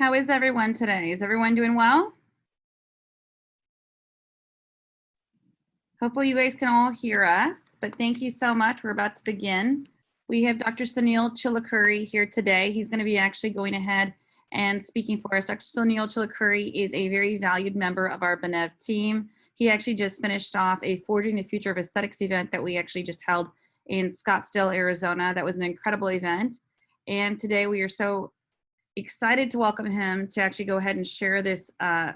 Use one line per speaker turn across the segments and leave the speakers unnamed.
How is everyone today? Is everyone doing well? Hopefully you guys can all hear us, but thank you so much. We're about to begin. We have Dr. Suneel Chilukuri here today. He's going to be actually going ahead and speaking for us. Dr. Suneel Chilukuri is a very valued member of our Benev team. He actually just finished off a Forging the Future of Aesthetics event that we actually just held in Scottsdale, Arizona. That was an incredible event. And today we are so excited to welcome him to actually go ahead and share this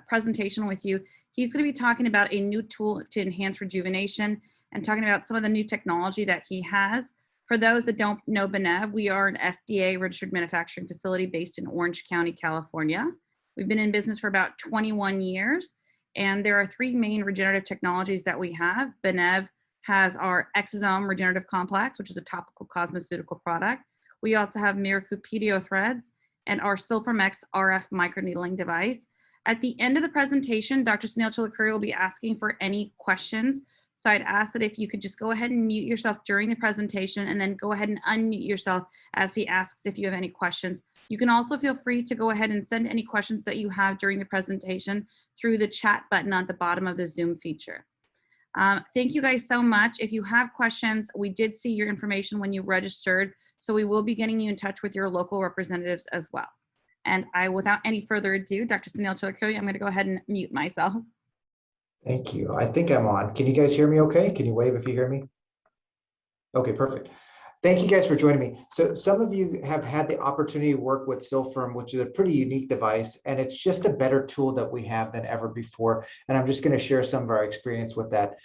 presentation with you. He's going to be talking about a new tool to enhance rejuvenation and talking about some of the new technology that he has. For those that don't know Benev, we are an FDA registered manufacturing facility based in Orange County, California. We've been in business for about 21 years, and there are three main regenerative technologies that we have. Benev has our exosome regenerative complex, which is a topical cosmeceutical product. We also have Miracupedio threads and our Sylfirm X RF Microneedling Device. At the end of the presentation, Dr. Suneel Chilukuri will be asking for any questions. So I'd ask that if you could just go ahead and mute yourself during the presentation and then go ahead and unmute yourself as he asks if you have any questions. You can also feel free to go ahead and send any questions that you have during the presentation through the chat button at the bottom of the Zoom feature. Thank you guys so much. If you have questions, we did see your information when you registered, so we will be getting you in touch with your local representatives as well. And without any further ado, Dr. Suneel Chilukuri, I'm going to go ahead and mute myself.
Thank you. I think I'm on. Can you guys hear me okay? Can you wave if you hear me? Okay, perfect. Thank you guys for joining me. So some of you have had the opportunity to work with Sylfirm, which is a pretty unique device, and it's just a better tool that we have than ever before. And I'm just going to share some of our experience with that.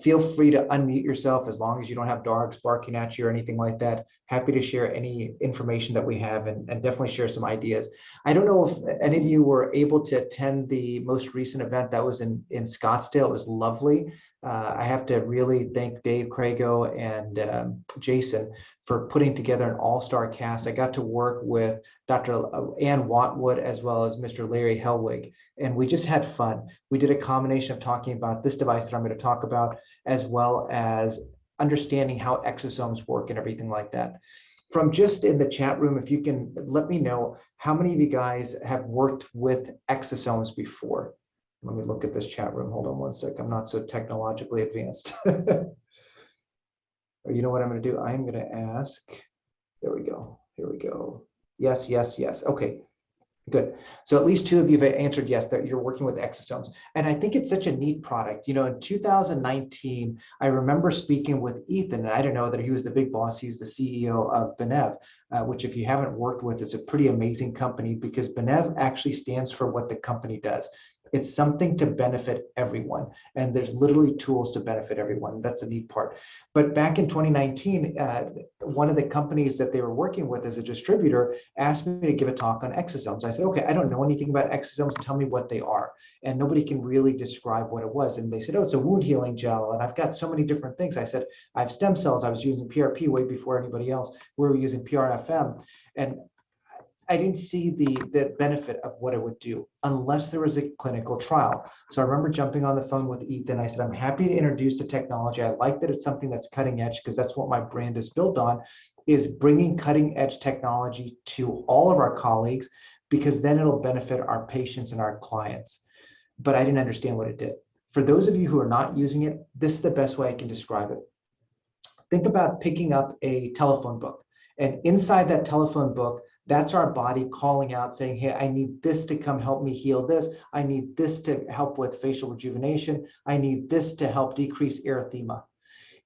Feel free to unmute yourself as long as you don't have dogs barking at you or anything like that. Happy to share any information that we have and definitely share some ideas. I don't know if any of you were able to attend the most recent event that was in Scottsdale. It was lovely. I have to really thank Dave Crago and Jason for putting together an all-star cast. I got to work with Dr. Ann Watwood as well as Mr. Larry Hellwig, and we just had fun. We did a combination of talking about this device that I'm going to talk about, as well as understanding how exosomes work and everything like that. From just in the chat room, if you can let me know how many of you guys have worked with exosomes before. Let me look at this chat room. Hold on one sec. I'm not so technologically advanced. You know what I'm going to do? I'm going to ask. There we go. Here we go. Yes, yes, yes. Okay, good. So at least two of you have answered yes, that you're working with exosomes. And I think it's such a neat product. You know, in 2019, I remember speaking with Ethan, and I don't know that he was the big boss. He's the CEO of Benev, which if you haven't worked with, is a pretty amazing company because Benev actually stands for what the company does. It's something to benefit everyone. And there's literally tools to benefit everyone. That's a neat part. But back in 2019, one of the companies that they were working with as a distributor asked me to give a talk on exosomes. I said, okay, I don't know anything about exosomes. Tell me what they are. And nobody can really describe what it was. And they said, oh, it's a wound healing gel. And I've got so many different things. I said, I have stem cells. I was using PRP way before anybody else. We were using PRFM. And I didn't see the benefit of what it would do unless there was a clinical trial. So I remember jumping on the phone with Ethan. I said, I'm happy to introduce the technology. I like that it's something that's cutting edge because that's what my brand is built on, is bringing cutting edge technology to all of our colleagues because then it'll benefit our patients and our clients. But I didn't understand what it did. For those of you who are not using it, this is the best way I can describe it. Think about picking up a telephone book, and inside that telephone book, that's our body calling out saying, hey, I need this to come help me heal this. I need this to help with facial rejuvenation. I need this to help decrease erythema.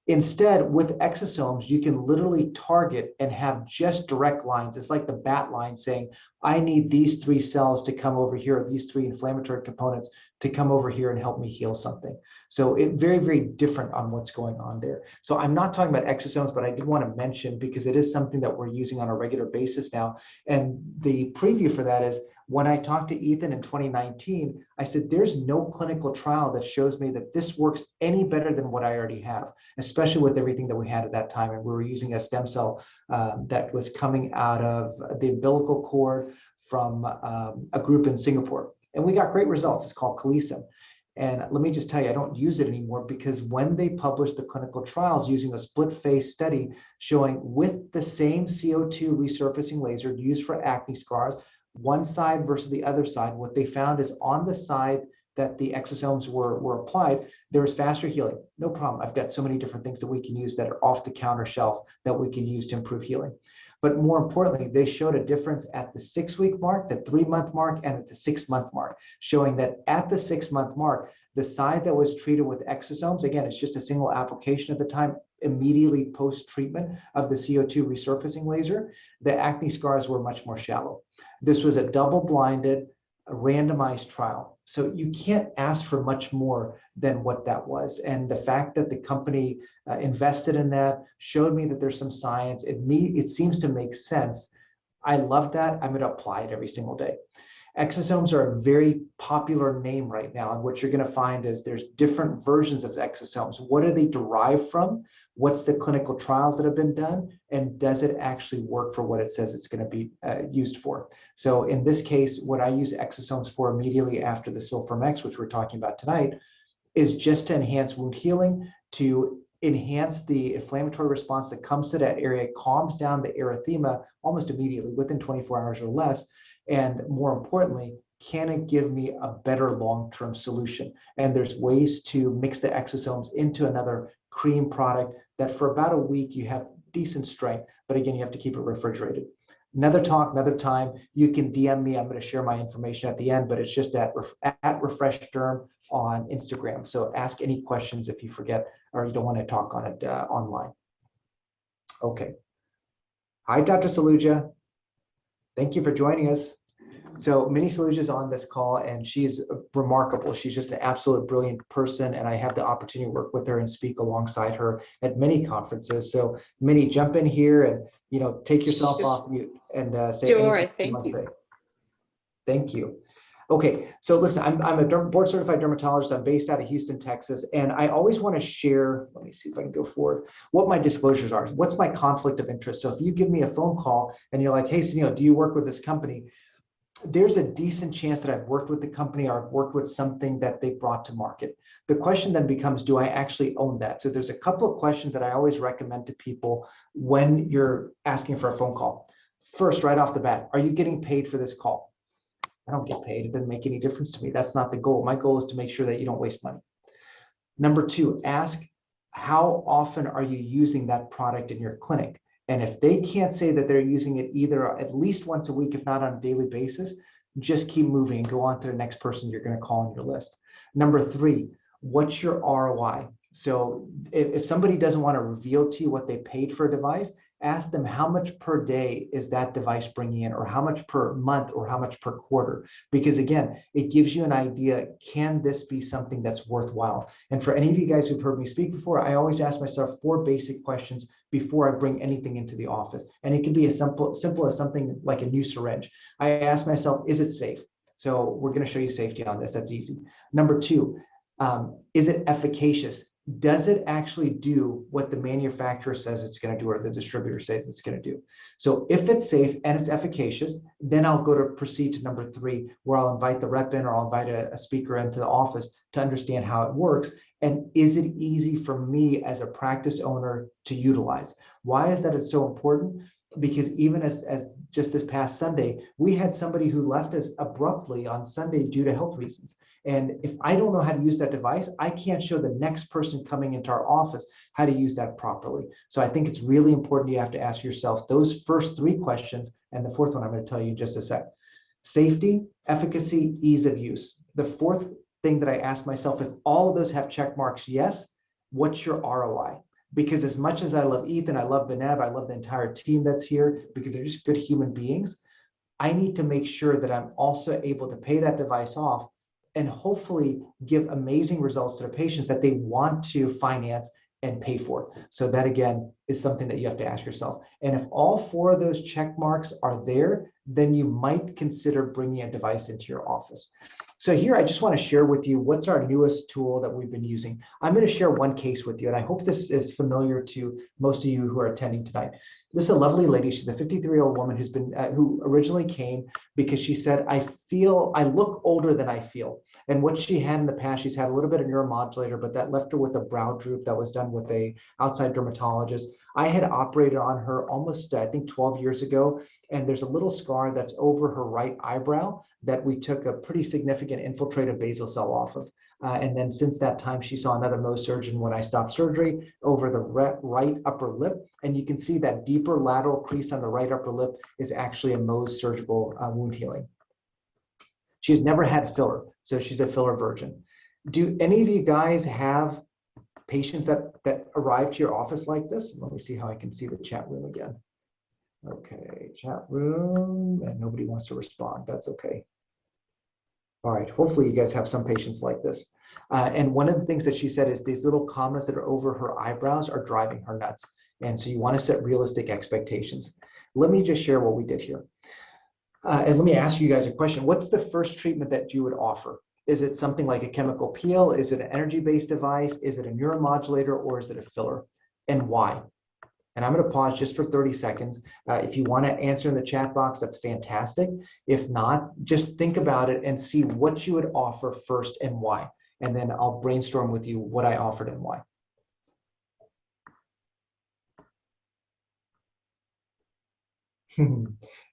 Instead, with exosomes, you can literally target and have just direct lines. It's like the bat line saying, I need these 3 cells to come over here, these 3 inflammatory components to come over here and help me heal something. So it very, very different on what's going on there. So I'm not talking about exosomes, but I did want to mention because it is something that we're using on a regular basis now. And the preview for that is when I talked to Ethan in 2019, I said, there's no clinical trial that shows me that this works any better than what I already have, especially with everything that we had at that time. And we were using a stem cell that was coming out of the umbilical cord from a group in Singapore. And we got great results. It's called Colicin. And let me just tell you, I don't use it anymore because when they published the clinical trials using a split phase study showing with the same CO2 resurfacing laser used for acne scars, one side versus the other side, what they found is on the side that the exosomes were applied, there was faster healing. No problem. I've got so many different things that we can use that are off the counter shelf that we can use to improve healing. But more importantly, they showed a difference at the 6-week mark, the 3-month mark, and at the 6-month mark, showing that at the 6-month mark, the side that was treated with exosomes, again, it's just a single application at the time, immediately post-treatment of the CO2 resurfacing laser, the acne scars were much more shallow. This was a double-blinded, randomized trial. So you can't ask for much more than what that was. And the fact that the company invested in that showed me that there's some science. It seems to make sense. I love that. I'm going to apply it every single day. Exosomes are a very popular name right now. And what you're going to find is there's different versions of exosomes. What are they derived from? What's the clinical trials that have been done? And does it actually work for what it says it's going to be used for? So in this case, what I use exosomes for immediately after the Sylfirm X, which we're talking about tonight, is just to enhance wound healing, to enhance the inflammatory response that comes to that area, calms down the erythema almost immediately within 24 hours or less. And more importantly, can it give me a better long-term solution? And there's ways to mix the exosomes into another cream product that for about a week you have decent strength, but again, you have to keep it refrigerated. Another talk, another time, you can DM me. I'm going to share my information at the end, but it's just at Refresh Derm on Instagram. So ask any questions if you forget or you don't want to talk on it online. Okay. Hi, Dr. Saluja. Thank you for joining us. So Minnie Saluja is on this call and she's remarkable. She's just an absolute brilliant person. And I have the opportunity to work with her and speak alongside her at many conferences. So Minnie, jump in here and, take yourself off mute and say
sure, thank you.
Thank you. Okay, so listen, I'm a board certified dermatologist. I'm based out of Houston, Texas, and I always want to share, let me see if I can go forward, what my disclosures are. What's my conflict of interest? So if you give me a phone call and you're like, hey, Suneel, do you work with this company? There's a decent chance that I've worked with the company or I've worked with something that they brought to market. The question then becomes, do I actually own that? So there's a couple of questions that I always recommend to people when you're asking for a phone call. First, right off the bat, are you getting paid for this call? I don't get paid. It doesn't make any difference to me. That's not the goal. My goal is to make sure that you don't waste money. Number two, ask how often are you using that product in your clinic? And if they can't say that they're using it either at least once a week, if not on a daily basis, just keep moving and go on to the next person you're going to call on your list. Number three, what's your ROI? So if somebody doesn't want to reveal to you what they paid for a device, ask them how much per day is that device bringing in, or how much per month, or how much per quarter. Because again, it gives you an idea, can this be something that's worthwhile? And for any of you guys who've heard me speak before, I always ask myself 4 basic questions before I bring anything into the office. And it can be as simple as something like a new syringe. I ask myself, is it safe? So we're going to show you safety on this. That's easy. Number 2, is it efficacious? Does it actually do what the manufacturer says it's going to do, or the distributor says it's going to do? So if it's safe and it's efficacious, then I'll go to proceed to number 3, where I'll invite the rep in, or I'll invite a speaker into the office to understand how it works. And is it easy for me as a practice owner to utilize? Why is that it's so important? Because even as just this past Sunday, we had somebody who left us abruptly on Sunday due to health reasons. And if I don't know how to use that device, I can't show the next person coming into our office how to use that properly. So I think it's really important you have to ask yourself those first 3 questions. And the 4th one I'm going to tell you in just a sec. Safety, efficacy, ease of use. The 4th thing that I ask myself, if all of those have check marks, yes, what's your ROI? Because as much as I love Ethan, I love Benev, I love the entire team that's here because they're just good human beings, I need to make sure that I'm also able to pay that device off and hopefully give amazing results to the patients that they want to finance and pay for. So that again is something that you have to ask yourself. And if all 4 of those check marks are there, then you might consider bringing a device into your office. So here, I just want to share with you what's our newest tool that we've been using. I'm going to share one case with you, and I hope this is familiar to most of you who are attending tonight. This is a lovely lady. She's a 53-year-old woman who originally came because she said, I look older than I feel. And what she had in the past, she's had a little bit of neuromodulator, but that left her with a brow droop that was done with a outside dermatologist. I had operated on her almost, I think, 12 years ago, and there's a little scar that's over her right eyebrow that we took a pretty significant infiltrative basal cell off of. And then since that time, she saw another Mohs surgeon when I stopped surgery over the right upper lip. And you can see that deeper lateral crease on the right upper lip is actually a Mohs surgical wound healing. She's never had filler, so she's a filler virgin. Do any of you guys have patients that arrive to your office like this? Let me see how I can see the chat room again. Okay, chat room, and nobody wants to respond. That's okay. All right, hopefully you guys have some patients like this. And one of the things that she said is these little commas that are over her eyebrows are driving her nuts. And so you want to set realistic expectations. Let me just share what we did here. And let me ask you guys a question. What's the first treatment that you would offer? Is it something like a chemical peel? Is it an energy-based device? Is it a neuromodulator, or is it a filler? And why? And I'm going to pause just for 30 seconds. If you want to answer in the chat box, that's fantastic. If not, just think about it and see what you would offer first and why. And then I'll brainstorm with you what I offered and why.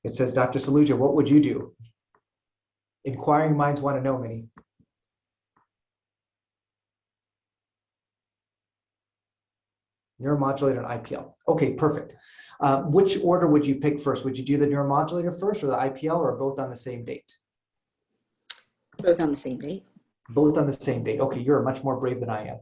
It says, Dr. Saluja, what would you do? Inquiring minds want to know, Minnie. Neuromodulator and IPL. Okay, perfect. Which order would you pick first? Would you do the neuromodulator first or the IPL, or both on the same date?
Both on the same date.
Both on the same date. Okay, you're much more brave than I am.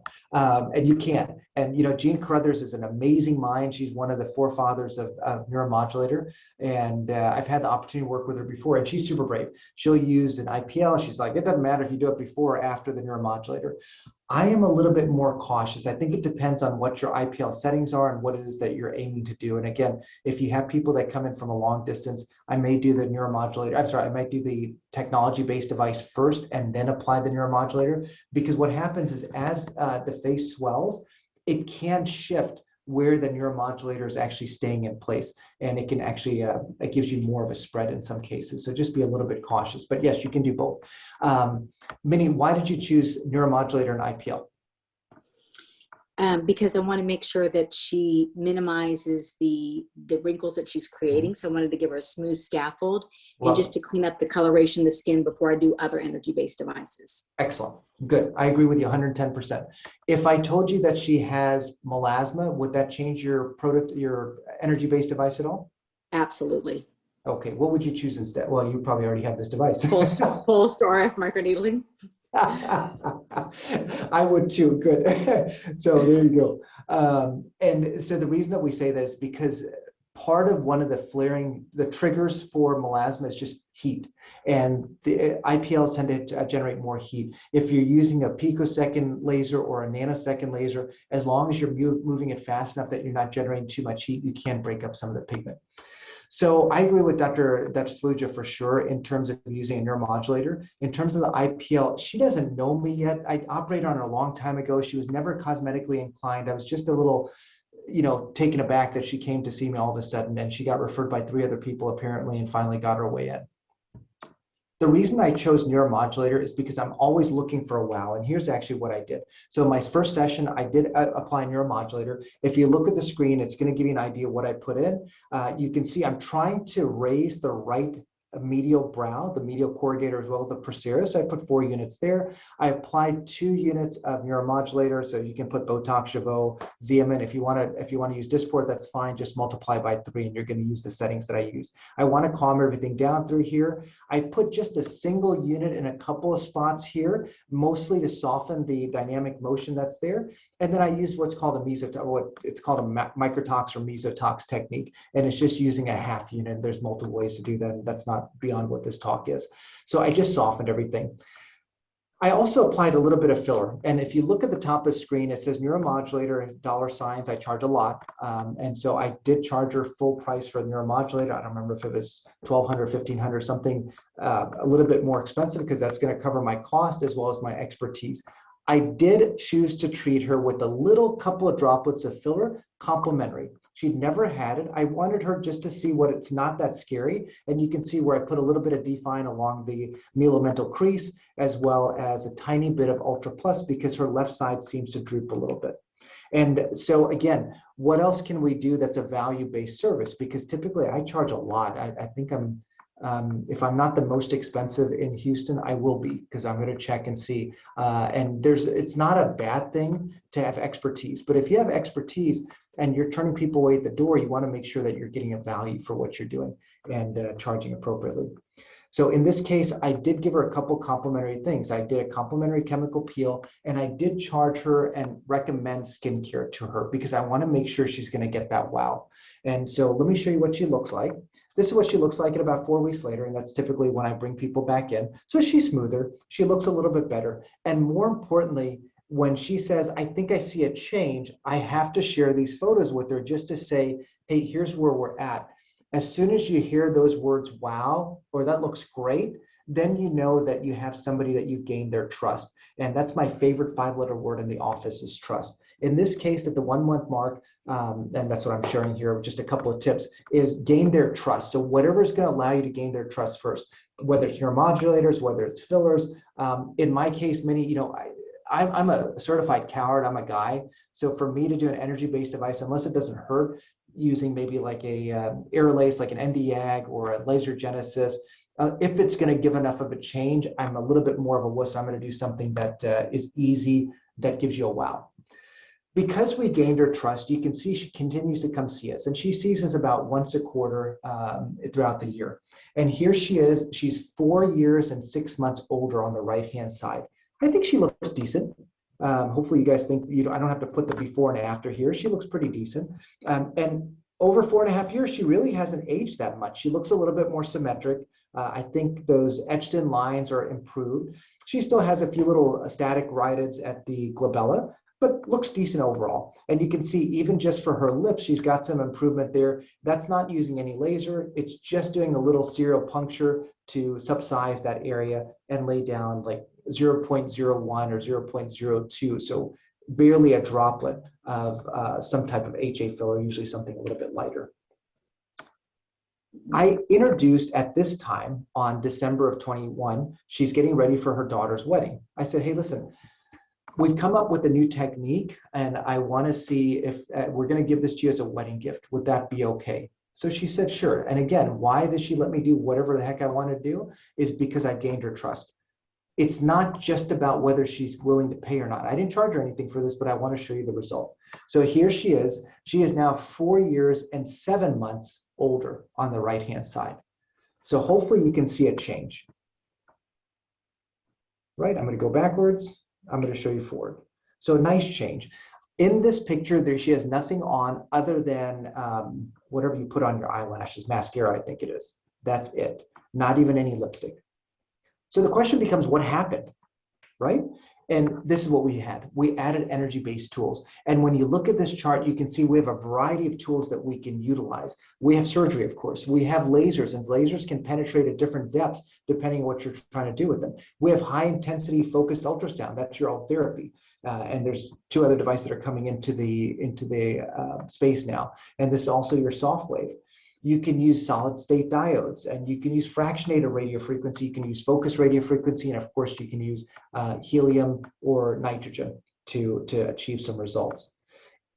And you can. And you know, Jean Carruthers is an amazing mind. She's one of the forefathers of neuromodulator. And I've had the opportunity to work with her before, and she's super brave. She'll use an IPL. She's like, it doesn't matter if you do it before or after the neuromodulator. I am a little bit more cautious. I think it depends on what your IPL settings are and what it is that you're aiming to do. And again, if you have people that come in from a long distance, I may do the neuromodulator. I'm sorry, I might do the technology-based device first and then apply the neuromodulator, because what happens is as the face swells, it can shift where the neuromodulator is actually staying in place. And it can actually, it gives you more of a spread in some cases. So just be a little bit cautious, but yes, you can do both. Minnie, why did you choose neuromodulator and IPL?
Because I want to make sure that she minimizes the wrinkles that she's creating. So I wanted to give her a smooth scaffold and just to clean up the coloration of the skin before I do other energy-based devices.
Excellent. Good. I agree with you 110%. If I told you that she has melasma, would that change your energy-based device at all?
Absolutely.
Okay. What would you choose instead? Well, you probably already have this device.
Pulsed RF microneedling.
I would too. Good. So there you go. And so the reason that we say that is because part of one of the triggers for melasma is just heat, and the IPLs tend to generate more heat. If you're using a picosecond laser or a nanosecond laser, as long as you're moving it fast enough that you're not generating too much heat, you can break up some of the pigment. So I agree with Dr. Saluja for sure in terms of using a neuromodulator. In terms of the IPL, she doesn't know me yet. I operated on her a long time ago. She was never cosmetically inclined. I was just a little, taken aback that she came to see me all of a sudden, and she got referred by 3 other people apparently and finally got her way in. The reason I chose neuromodulator is because I'm always looking for a wow, and here's actually what I did. So my first session, I did apply neuromodulator. If you look at the screen, it's going to give you an idea of what I put in. You can see I'm trying to raise the right medial brow, the medial corrugator, as well as the procerus. I put 4 units there. I applied 2 units of neuromodulator, so you can put Botox, Jeuveau, Xeomin. If you want to use Dysport, that's fine. Just multiply by 3, and you're going to use the settings that I used. I want to calm everything down through here. I put just a single unit in a couple of spots here, mostly to soften the dynamic motion that's there. And then I used what's called a microtox or mesotox technique, and it's just using a half unit. There's multiple ways to do that, and that's not beyond what this talk is. So I just softened everything. I also applied a little bit of filler. And if you look at the top of the screen, it says neuromodulator and $signs. I charge a lot. And so I did charge her full price for the neuromodulator. I don't remember if it was $1,200, $1,500, something a little bit more expensive, because that's going to cover my cost as well as my expertise. I did choose to treat her with a little couple of droplets of filler, complimentary. She'd never had it. I wanted her just to see what it's not that scary. And you can see where I put a little bit of define along the melomental crease, as well as a tiny bit of Ultra Plus, because her left side seems to droop a little bit. And so again, what else can we do that's a value-based service? Because typically I charge a lot. I think if I'm not the most expensive in Houston, I will be, because I'm going to check and see. And it's not a bad thing to have expertise, but if you have expertise and you're turning people away at the door, you want to make sure that you're getting a value for what you're doing and charging appropriately. So in this case, I did give her a couple complimentary things. I did a complimentary chemical peel, and I did charge her and recommend skincare to her because I want to make sure she's going to get that wow. And so let me show you what she looks like. This is what she looks like at about 4 weeks later, and that's typically when I bring people back in. So she's smoother, she looks a little bit better, and more importantly, when she says, I think I see a change, I have to share these photos with her just to say, hey, here's where we're at. As soon as you hear those words, wow, or that looks great, then you know that you have somebody that you've gained their trust. And that's my favorite 5-letter word in the office is trust. In this case, at the 1 month mark, and that's what I'm sharing here, just a couple of tips, is gain their trust. So whatever is going to allow you to gain their trust first, whether it's neuromodulators, whether it's fillers. In my case, I'm a certified coward, I'm a guy. So for me to do an energy-based device, unless it doesn't hurt, using maybe like a Aerolase, like an Nd:YAG or a laser genesis, if it's going to give enough of a change, I'm a little bit more of a wuss. I'm going to do something that is easy, that gives you a wow. Because we gained her trust, you can see she continues to come see us, and she sees us about once a quarter throughout the year. And here she is, she's 4 years and 6 months older on the right-hand side. I think she looks decent. Hopefully you guys think, I don't have to put the before and after here. She looks pretty decent. And over 4.5 years, she really hasn't aged that much. She looks a little bit more symmetric. I think those etched in lines are improved. She still has a few little static rhytids at the glabella, but looks decent overall. And you can see even just for her lips, she's got some improvement there. That's not using any laser. It's just doing a little serial puncture to subsize that area and lay down like 0.01 or 0.02. So barely a droplet of some type of HA filler, usually something a little bit lighter. I introduced at this time on December of 21, she's getting ready for her daughter's wedding. I said, hey, listen, we've come up with a new technique and I want to see if we're going to give this to you as a wedding gift. Would that be okay? So she said, sure. And again, why does she let me do whatever the heck I want to do is because I've gained her trust. It's not just about whether she's willing to pay or not. I didn't charge her anything for this, but I want to show you the result. So here she is. She is now 4 years and 7 months older on the right-hand side. So hopefully you can see a change. Right, I'm going to go backwards. I'm going to show you forward. So nice change. In this picture, there she has nothing on other than whatever you put on your eyelashes, mascara, I think it is. That's it. Not even any lipstick. So the question becomes, what happened, right? And this is what we had. We added energy-based tools. And when you look at this chart, you can see we have a variety of tools that we can utilize. We have surgery, of course. We have lasers, and lasers can penetrate at different depths depending on what you're trying to do with them. We have high-intensity focused ultrasound. That's your alt therapy. And there's 2 other devices that are coming into the space now. And this is also your soft wave. You can use solid state diodes, and you can use fractionated radio frequency. You can use focused radio frequency, and of course you can use helium or nitrogen to achieve some results.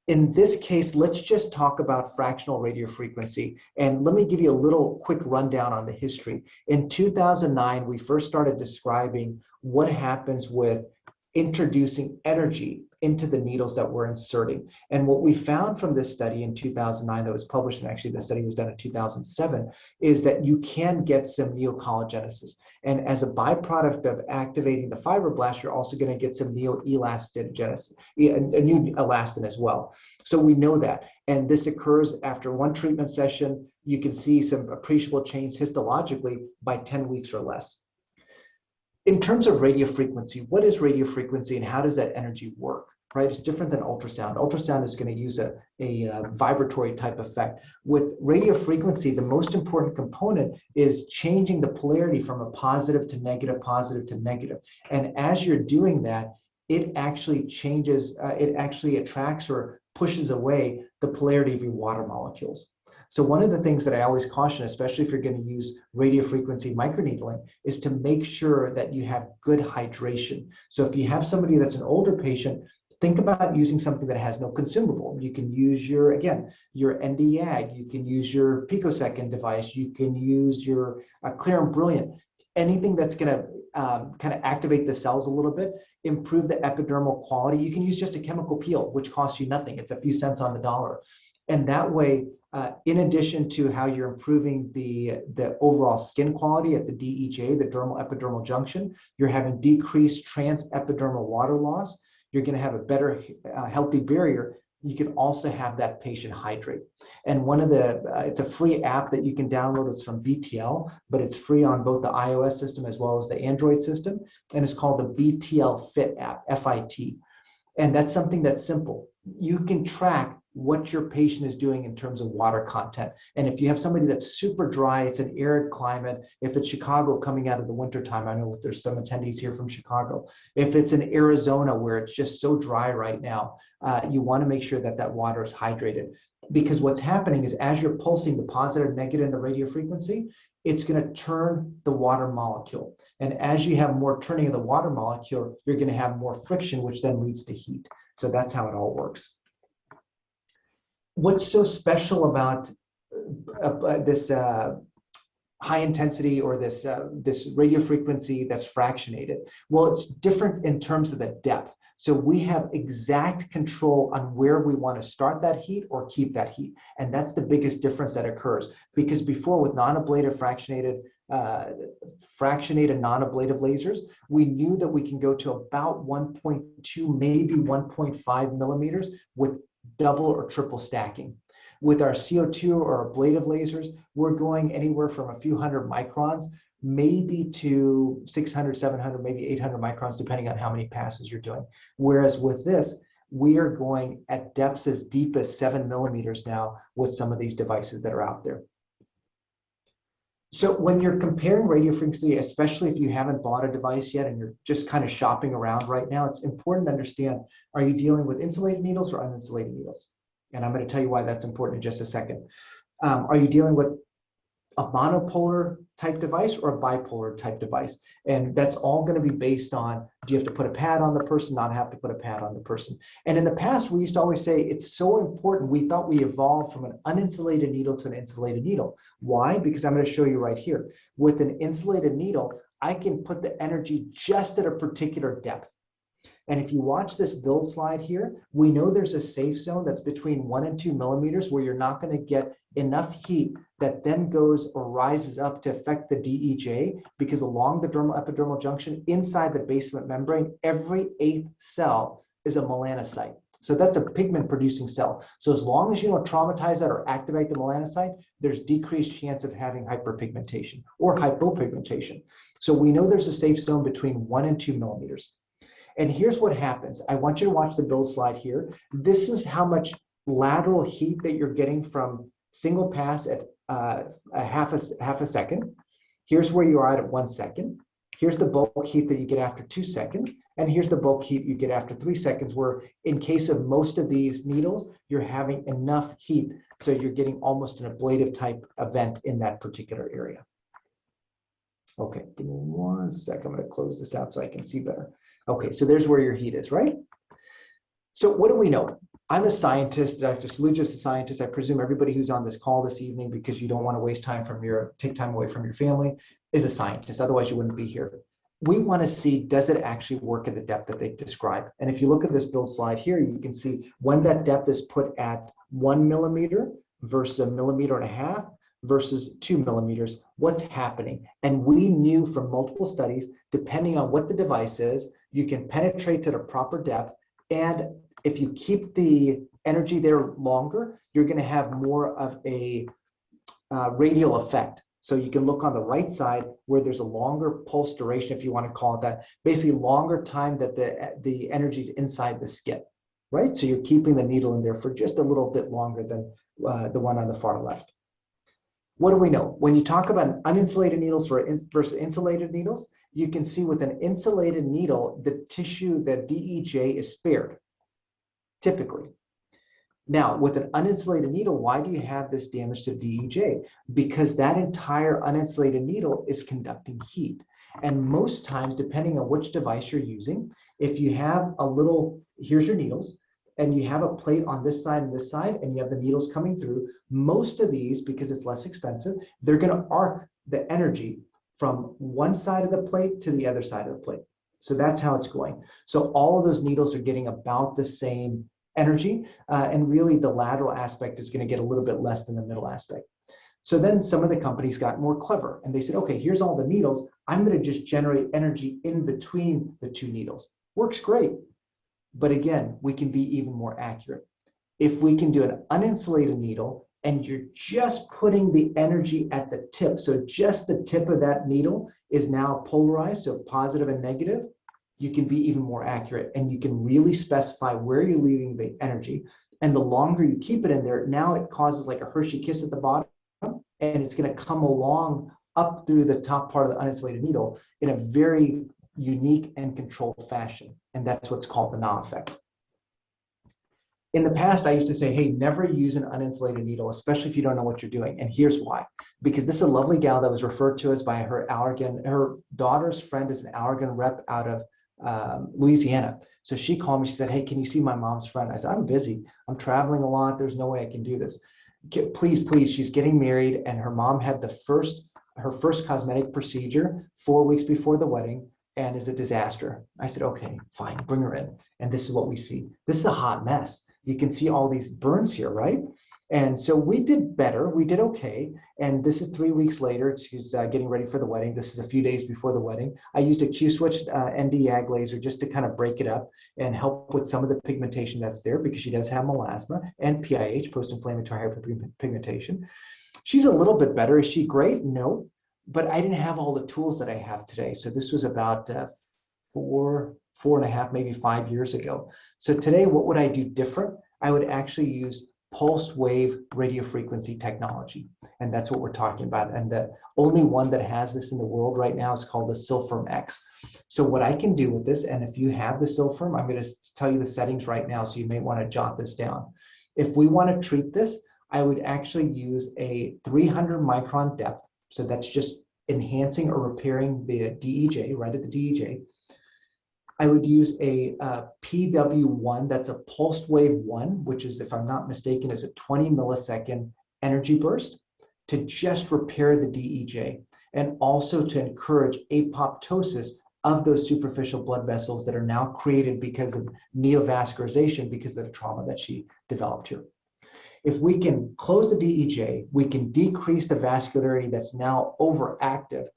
In this case, let's just talk about fractional radio frequency. And let me give you a little quick rundown on the history. In 2009, we first started describing what happens with introducing energy into the needles that we're inserting. And what we found from this study in 2009 that was published, and actually the study was done in 2007, is that you can get some neocollagenesis. And as a byproduct of activating the fibroblast, you're also going to get some neoelastogenesis, a new elastin as well. So we know that. And this occurs after 1 treatment session. You can see some appreciable change histologically by 10 weeks or less. In terms of radio frequency, what is radio frequency and how does that energy work, right? It's different than ultrasound. Ultrasound is going to use a vibratory type effect. With radio frequency, the most important component is changing the polarity from a positive to negative. And as you're doing that, it actually changes, it actually attracts or pushes away the polarity of your water molecules. So one of the things that I always caution, especially if you're going to use radiofrequency microneedling, is to make sure that you have good hydration. So if you have somebody that's an older patient, think about using something that has no consumable. You can use your, again, your Nd:YAG, you can use your picosecond device, you can use your Clear and Brilliant, anything that's gonna kind of activate the cells a little bit, improve the epidermal quality. You can use just a chemical peel, which costs you nothing. It's a few cents on the dollar. And that way, in addition to how you're improving the overall skin quality at the DEJ, the dermal epidermal junction, you're having decreased transepidermal water loss. You're going to have a better healthy barrier. You can also have that patient hydrate. And one of the, it's a free app that you can download. It's from BTL, but it's free on both the iOS system as well as the Android system. And it's called the BTL Fit app, FIT. And that's something that's simple. You can track what your patient is doing in terms of water content. And if you have somebody that's super dry, it's an arid climate. If it's Chicago coming out of the wintertime, I know there's some attendees here from Chicago. If it's in Arizona where it's just so dry right now, you want to make sure that that water is hydrated. Because what's happening is as you're pulsing the positive, negative, and the radio frequency, it's going to turn the water molecule. And as you have more turning of the water molecule, you're going to have more friction, which then leads to heat. So that's how it all works. What's so special about this high intensity or this radio frequency that's fractionated? Well, it's different in terms of the depth. So we have exact control on where we want to start that heat or keep that heat. And that's the biggest difference that occurs. Because before with non-ablative fractionated non-ablative lasers, we knew that we can go to about 1.2, maybe 1.5 millimeters with double or triple stacking. With our CO2 or ablative lasers, we're going anywhere from a few hundred microns, maybe to 600, 700, maybe 800 microns, depending on how many passes you're doing. Whereas with this, we are going at depths as deep as 7 millimeters now with some of these devices that are out there. So when you're comparing radio frequency, especially if you haven't bought a device yet and you're just kind of shopping around right now, it's important to understand, are you dealing with insulated needles or uninsulated needles? And I'm going to tell you why that's important in just a second. Are you dealing with a monopolar type device or a bipolar type device? And that's all going to be based on, do you have to put a pad on the person, not have to put a pad on the person? And in the past, we used to always say it's so important. We thought we evolved from an uninsulated needle to an insulated needle. Why? Because I'm going to show you right here. With an insulated needle, I can put the energy just at a particular depth. And if you watch this build slide here, we know there's a safe zone that's between 1 and 2 millimeters where you're not going to get enough heat that then goes or rises up to affect the DEJ, because along the dermal epidermal junction inside the basement membrane, every 8th cell is a melanocyte. So that's a pigment producing cell. So as long as you don't traumatize that or activate the melanocyte, there's decreased chance of having hyperpigmentation or hypopigmentation. So we know there's a safe zone between 1 and 2 millimeters. And here's what happens. I want you to watch the build slide here. This is how much lateral heat that you're getting from single pass at half a second. Here's where you are at 1 second. Here's the bulk heat that you get after 2 seconds. And here's the bulk heat you get after 3 seconds, where in case of most of these needles, you're having enough heat. So you're getting almost an ablative type event in that particular area. Okay, give me 1 second. I'm going to close this out so I can see better. Okay, so there's where your heat is, right? So what do we know? I'm a scientist, Dr. Saluja's a scientist. I presume everybody who's on this call this evening, because you don't want to waste time from take time away from your family, is a scientist. Otherwise you wouldn't be here. We want to see, does it actually work at the depth that they describe? And if you look at this build slide here, you can see when that depth is put at 1 millimeter versus 1.5 millimeters versus 2 millimeters, what's happening? And we knew from multiple studies, depending on what the device is, you can penetrate to the proper depth. And if you keep the energy there longer, you're going to have more of a radial effect. So you can look on the right side where there's a longer pulse duration, if you want to call it that, basically longer time that the energy is inside the skin, right? So you're keeping the needle in there for just a little bit longer than the one on the far left. What do we know? When you talk about uninsulated needles versus insulated needles, you can see with an insulated needle, the tissue, the DEJ is spared, typically. Now, with an uninsulated needle, why do you have this damage to DEJ? Because that entire uninsulated needle is conducting heat. And most times, depending on which device you're using, if you have a little, here's your needles, and you have a plate on this side and this side, and you have the needles coming through, most of these, because it's less expensive, they're going to arc the energy from one side of the plate to the other side of the plate. So that's how it's going. So all of those needles are getting about the same energy, and really the lateral aspect is going to get a little bit less than the middle aspect. So then some of the companies got more clever and they said, okay, here's all the needles. I'm going to just generate energy in between the two needles. Works great. But again, we can be even more accurate. If we can do an uninsulated needle and you're just putting the energy at the tip, so just the tip of that needle is now polarized, so positive and negative, you can be even more accurate and you can really specify where you're leaving the energy. And the longer you keep it in there, now it causes like a Hershey kiss at the bottom, and it's going to come along up through the top part of the uninsulated needle in a very unique and controlled fashion. And that's what's called the Na effect. In the past, I used to say, hey, never use an uninsulated needle, especially if you don't know what you're doing. And here's why. Because this is a lovely gal that was referred to us by her Allergan. Her daughter's friend is an Allergan rep out of Louisiana. So she called me, she said, hey, can you see my mom's friend? I said, I'm busy. I'm traveling a lot. There's no way I can do this. Please, please, she's getting married and her mom had her first cosmetic procedure 4 weeks before the wedding and is a disaster. I said, okay, fine, bring her in. And this is what we see. This is a hot mess. You can see all these burns here, right? And so we did better, we did okay. And this is 3 weeks later, she's getting ready for the wedding. This is a few days before the wedding. I used a Q-switch ND YAG laser just to kind of break it up and help with some of the pigmentation that's there because she does have melasma and PIH, post-inflammatory hyperpigmentation. She's a little bit better. Is she great? No, but I didn't have all the tools that I have today. So this was about four and a half, maybe 5 years ago. So today, what would I do different? I would actually use pulsed wave radiofrequency technology. And that's what we're talking about. And the only one that has this in the world right now is called the Sylfirm X. So what I can do with this, and if you have the Sylfirm, I'm going to tell you the settings right now, so you may want to jot this down. If we want to treat this, I would actually use a 300 micron depth. So that's just enhancing or repairing the DEJ, right at the DEJ. I would use a PW1, that's a pulsed wave 1, which is, if I'm not mistaken, is a 20 millisecond energy burst to just repair the DEJ and also to encourage apoptosis of those superficial blood vessels that are now created because of neovascularization because of the trauma that she developed here. If we can close the DEJ, we can decrease the vascularity that's now overactive.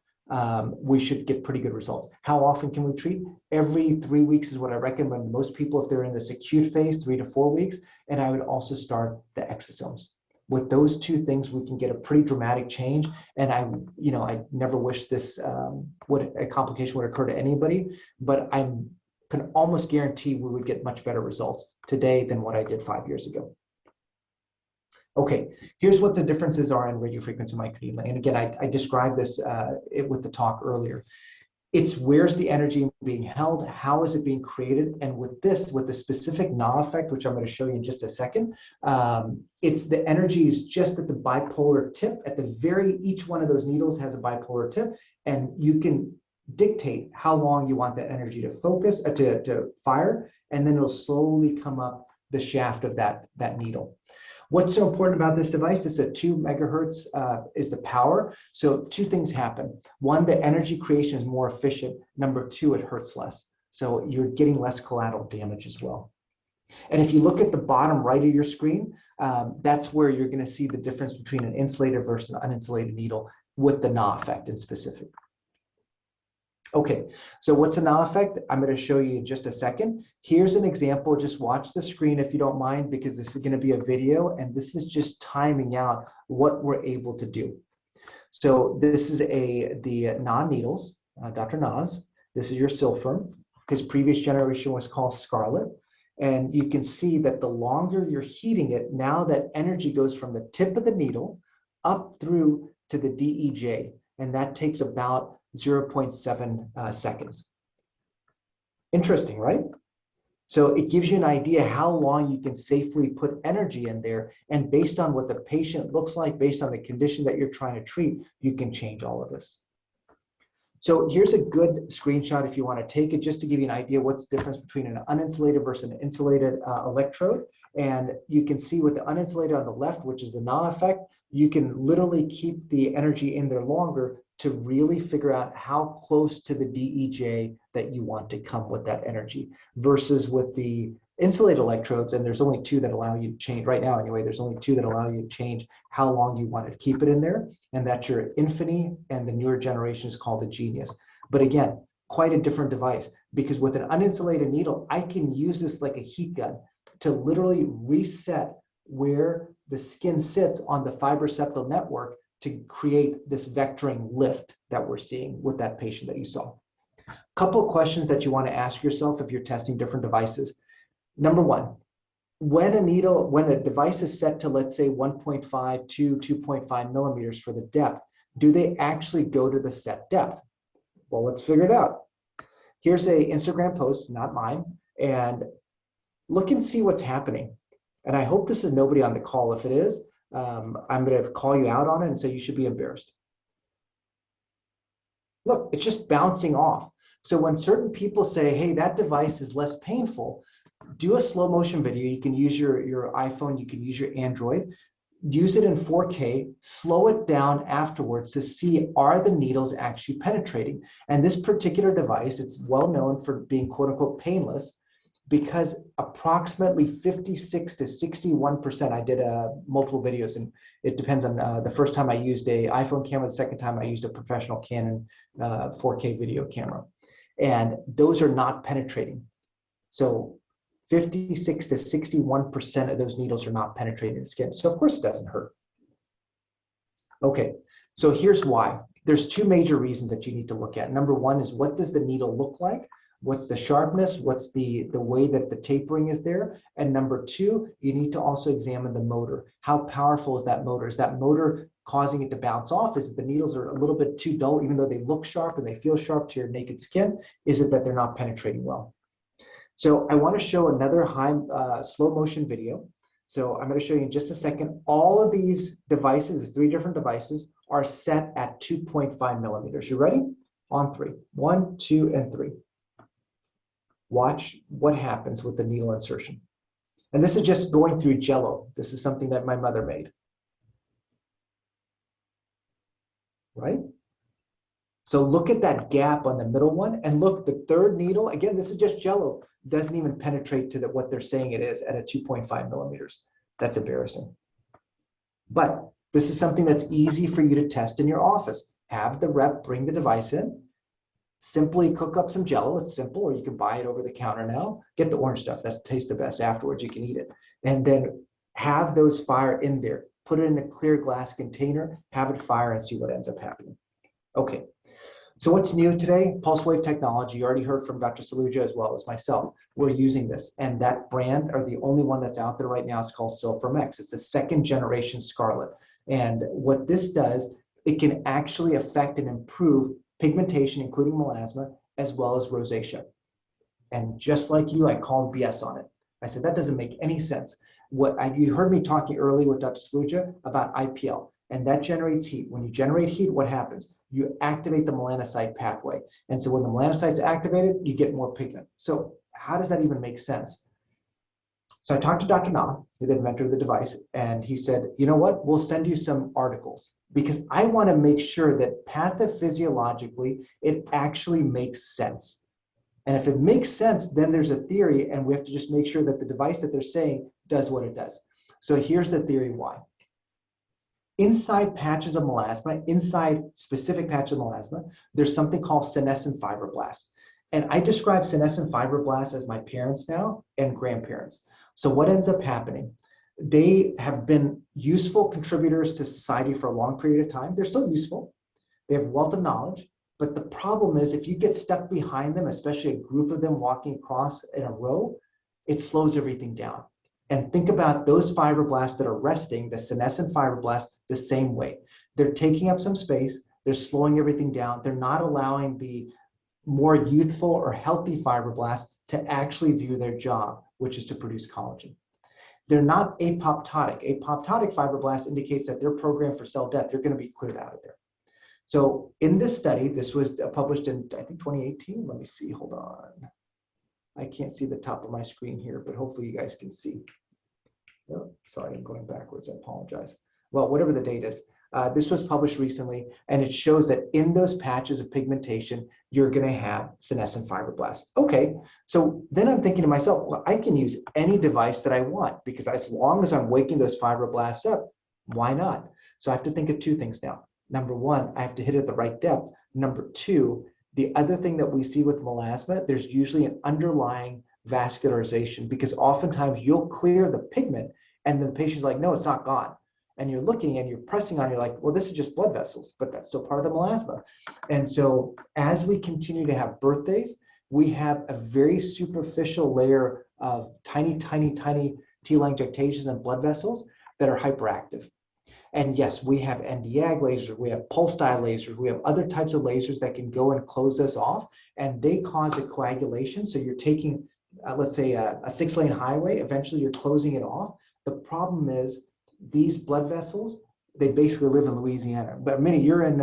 We should get pretty good results. How often can we treat? Every 3 weeks is what I recommend most people if they're in this acute phase, 3 to 4 weeks. And I would also start the exosomes. With those two things, we can get a pretty dramatic change. And I never wish this a complication would occur to anybody, but I can almost guarantee we would get much better results today than what I did 5 years ago. Okay, here's what the differences are in radiofrequency microneedling. And again, I described this with the talk earlier. It's where's the energy being held, how is it being created, and with the specific Na effect, which I'm going to show you in just a second, it's the energy is just at the bipolar tip. At the each one of those needles has a bipolar tip, and you can dictate how long you want that energy to focus, to fire, and then it'll slowly come up the shaft of that needle. What's so important about this device is that 2 megahertz is the power. So 2 things happen. 1, the energy creation is more efficient. Number 2, it hurts less. So you're getting less collateral damage as well. And if you look at the bottom right of your screen, that's where you're going to see the difference between an insulated versus an uninsulated needle with the Na effect in specific. Okay, so what's a Na effect? I'm going to show you in just a second. Here's an example. Just watch the screen if you don't mind, because this is going to be a video, and this is just timing out what we're able to do. So this is the Na needles, Dr. Nas. This is your Sylfirm. His previous generation was called Scarlet. And you can see that the longer you're heating it, now that energy goes from the tip of the needle up through to the DEJ, and that takes about 0.7 seconds. Interesting, right? So it gives you an idea how long you can safely put energy in there, and based on what the patient looks like, based on the condition that you're trying to treat, you can change all of this. So here's a good screenshot if you want to take it, just to give you an idea what's the difference between an uninsulated versus an insulated electrode. And you can see with the uninsulated on the left, which is the Na effect, you can literally keep the energy in there longer to really figure out how close to the DEJ that you want to come with that energy, versus with the insulated electrodes, and there's only two that allow you to change right now anyway, there's only two that allow you to change how long you want to keep it in there, and that's your Infini, and the newer generation is called the Genius. But again, quite a different device, because with an uninsulated needle, I can use this like a heat gun to literally reset where the skin sits on the fibroseptal network to create this vectoring lift that we're seeing with that patient that you saw. Couple of questions that you want to ask yourself if you're testing different devices. Number one, when a device is set to, let's say, 1.5 to 2.5 millimeters for the depth, do they actually go to the set depth? Well, let's figure it out. Here's a Instagram post, not mine, and look and see what's happening. And I hope this is nobody on the call. If it is, I'm going to call you out on it and say you should be embarrassed. Look, it's just bouncing off. So when certain people say, hey, that device is less painful, do a slow motion video. You can use your iPhone, you can use your Android, use it in 4K, slow it down afterwards to see, are the needles actually penetrating? And this particular device, it's well known for being quote unquote painless, because approximately 56 to 61%, I did multiple videos, and it depends on the first time I used an iPhone camera, the second time I used a professional Canon 4K video camera. And those are not penetrating. So 56 to 61% of those needles are not penetrating the skin. So of course it doesn't hurt. Okay, so here's why. There's two major reasons that you need to look at. Number one is, what does the needle look like? What's the sharpness? What's the way that the tapering is there? And number two, you need to also examine the motor. How powerful is that motor? Is that motor causing it to bounce off? Is it the needles are a little bit too dull, even though they look sharp and they feel sharp to your naked skin? Is it that they're not penetrating well? So I want to show another slow motion video. So I'm going to show you in just a second. All of these devices, 3 different devices, are set at 2.5 millimeters. You ready? On 3. 1, 2, and 3. Watch what happens with the needle insertion. And this is just going through Jello. This is something that my mother made. Right? So look at that gap on the middle one, and look, the third needle, again, this is just Jello, doesn't even penetrate to what they're saying it is at a 2.5 millimeters. That's embarrassing. But this is something that's easy for you to test in your office. Have the rep bring the device in, simply cook up some Jello. It's simple, or you can buy it over the counter now. Get the orange stuff, that tastes the best. Afterwards, you can eat it. And then have those fire in there. Put it in a clear glass container, have it fire, and see what ends up happening. Okay. So what's new today? Pulse wave technology. You already heard from Dr. Saluja as well as myself. We're using this, and that brand, or the only one that's out there right now, is called Sylfirm X. It's the 2nd generation Scarlet. And what this does, it can actually affect and improve pigmentation, including melasma, as well as rosacea. And just like you, I called BS on it. I said, that doesn't make any sense. You heard me talking earlier with Dr. Saluja about IPL, and that generates heat. When you generate heat, what happens? You activate the melanocyte pathway. And so when the melanocyte's activated, you get more pigment. So how does that even make sense? So I talked to Dr. Na, the inventor of the device, and he said, you know what? We'll send you some articles, because I want to make sure that pathophysiologically, it actually makes sense. And if it makes sense, then there's a theory, and we have to just make sure that the device that they're saying does what it does. So here's the theory why. Inside patches of melasma, inside specific patches of melasma, there's something called senescent fibroblasts. And I describe senescent fibroblasts as my parents now and grandparents. So what ends up happening? They have been useful contributors to society for a long period of time. They're still useful. They have wealth of knowledge. But the problem is, if you get stuck behind them, especially a group of them walking across in a row, it slows everything down. And think about those fibroblasts that are resting, the senescent fibroblasts, the same way. They're taking up some space, they're slowing everything down, they're not allowing the more youthful or healthy fibroblasts to actually do their job, which is to produce collagen. They're not apoptotic. Apoptotic fibroblasts indicates that they're programmed for cell death. They're going to be cleared out of there. So in this study, this was published in, I think, 2018. Let me see, hold on. I can't see the top of my screen here, but hopefully you guys can see. Oh, sorry, I'm going backwards, I apologize. Well, whatever the date is, this was published recently, and it shows that in those patches of pigmentation, you're gonna have senescent fibroblasts. Okay, so then I'm thinking to myself, well, I can use any device that I want, because as long as I'm waking those fibroblasts up, why not? So I have to think of two things now. Number one, I have to hit it at the right depth. Number two, the other thing that we see with melasma, there's usually an underlying vascularization, because oftentimes you'll clear the pigment and then the patient's like, no, it's not gone. And you're looking and you're pressing on, you're like, well, this is just blood vessels, but that's still part of the melasma. And so as we continue to have birthdays, we have a very superficial layer of tiny, tiny, tiny telangiectasias and blood vessels that are hyperactive. And yes, we have Nd:YAG lasers, we have pulse dye lasers, we have other types of lasers that can go and close this off, and they cause a coagulation. So you're taking, let's say, a 6-lane highway, eventually you're closing it off. The problem is these blood vessels, they basically live in Louisiana. But Minnie, you're in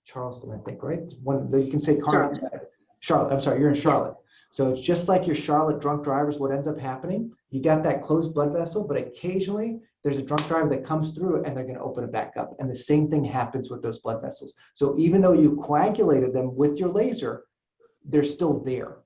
Charleston, I think, right? You can say Charlotte, I'm sorry, you're in Charlotte. Yeah. So it's just like your Charlotte drunk drivers, what ends up happening, you got that closed blood vessel, but occasionally there's a drunk driver that comes through and they're gonna open it back up. And the same thing happens with those blood vessels. So even though you coagulated them with your laser, they're still there.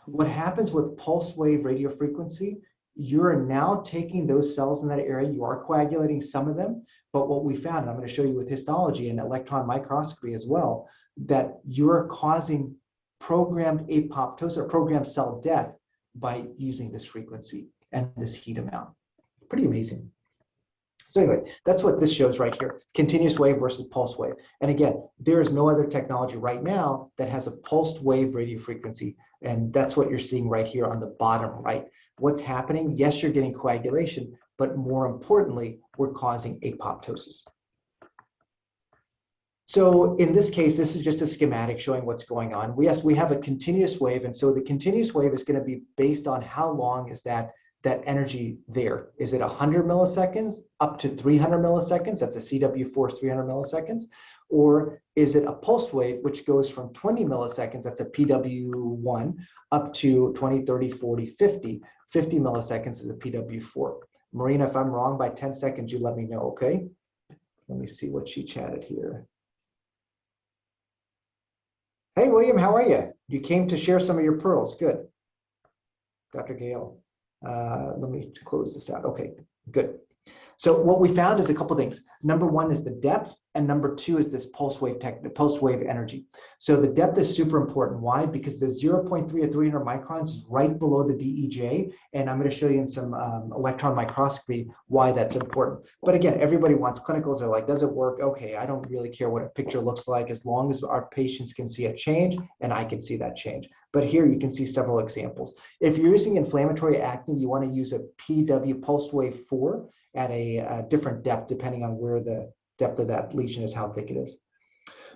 What happens with pulse wave radiofrequency, you're now taking those cells in that area, you are coagulating some of them, but what we found, and I'm going to show you with histology and electron microscopy as well, that you're causing programmed apoptosis or programmed cell death by using this frequency and this heat amount. Pretty amazing. So anyway, that's what this shows right here, continuous wave versus pulse wave. And again, there is no other technology right now that has a pulsed wave radiofrequency. And that's what you're seeing right here on the bottom right. What's happening? Yes, you're getting coagulation, but more importantly, we're causing apoptosis. So in this case, this is just a schematic showing what's going on. Yes, we have a continuous wave. And so the continuous wave is going to be based on how long is that energy there. Is it 100 milliseconds up to 300 milliseconds? That's a CW force 300 milliseconds. Or is it a pulse wave, which goes from 20 milliseconds, that's a PW1, up to 20, 30, 40, 50. 50 milliseconds is a PW4. Marina, if I'm wrong by 10 seconds, you let me know, okay? Let me see what she chatted here. Hey, William, how are you? You came to share some of your pearls. Good. Dr. Gale. Let me close this out. Okay, good. So what we found is a couple things. Number one is the depth, and number two is this pulse wave energy. So the depth is super important. Why? Because the 0.3 or 300 microns is right below the DEJ, and I'm going to show you in some electron microscopy why that's important. But again, everybody wants clinicals. They're like, does it work? Okay, I don't really care what a picture looks like as long as our patients can see a change and I can see that change. But here you can see several examples. If you're using inflammatory acne, you want to use a PW pulse wave 4 at a different depth depending on where the depth of that lesion is, how thick it is.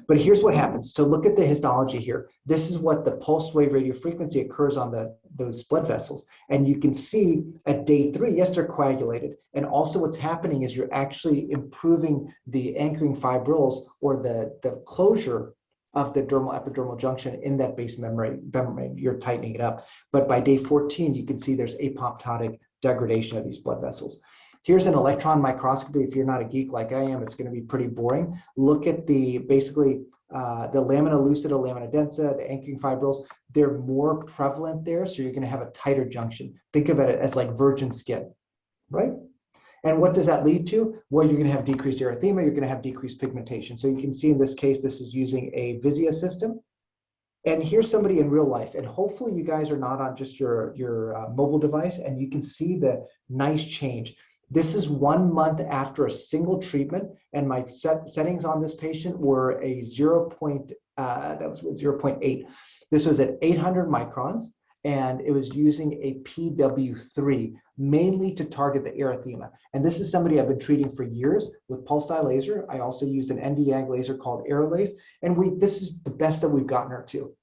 But here's what happens. So look at the histology here. This is what the pulse wave radiofrequency occurs on those blood vessels. And you can see at day 3, yes, they're coagulated. And also what's happening is you're actually improving the anchoring fibrils or the closure of the dermal epidermal junction in that base membrane. You're tightening it up. But by day 14, you can see there's apoptotic degradation of these blood vessels. Here's an electron microscopy. If you're not a geek like I am, it's going to be pretty boring. Look at basically the lamina lucida, lamina densa, the anchoring fibrils. They're more prevalent there, so you're going to have a tighter junction. Think of it as like virgin skin, right? And what does that lead to? Well, you're going to have decreased erythema. You're going to have decreased pigmentation. So you can see in this case, this is using a Visia system. And here's somebody in real life. And hopefully you guys are not on just your mobile device, and you can see the nice change. This is 1 month after a single treatment, and my settings on this patient were a 0.8. This was at 800 microns, and it was using a PW3, mainly to target the erythema. And this is somebody I've been treating for years with pulse dye laser. I also use an Nd:YAG laser called Aerolase, and this is the best that we've gotten her to.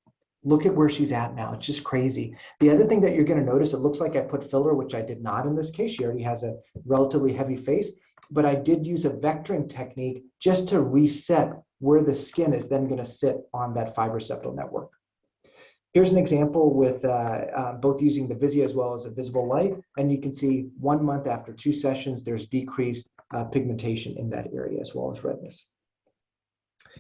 Look at where she's at now. It's just crazy. The other thing that you're going to notice, it looks like I put filler, which I did not in this case. She already has a relatively heavy face. but I did use a vectoring technique just to reset where the skin is then going to sit on that fibroseptal network. Here's an example with both using the Vizia as well as a visible light, and you can see 1 month after 2 sessions, there's decreased pigmentation in that area as well as redness.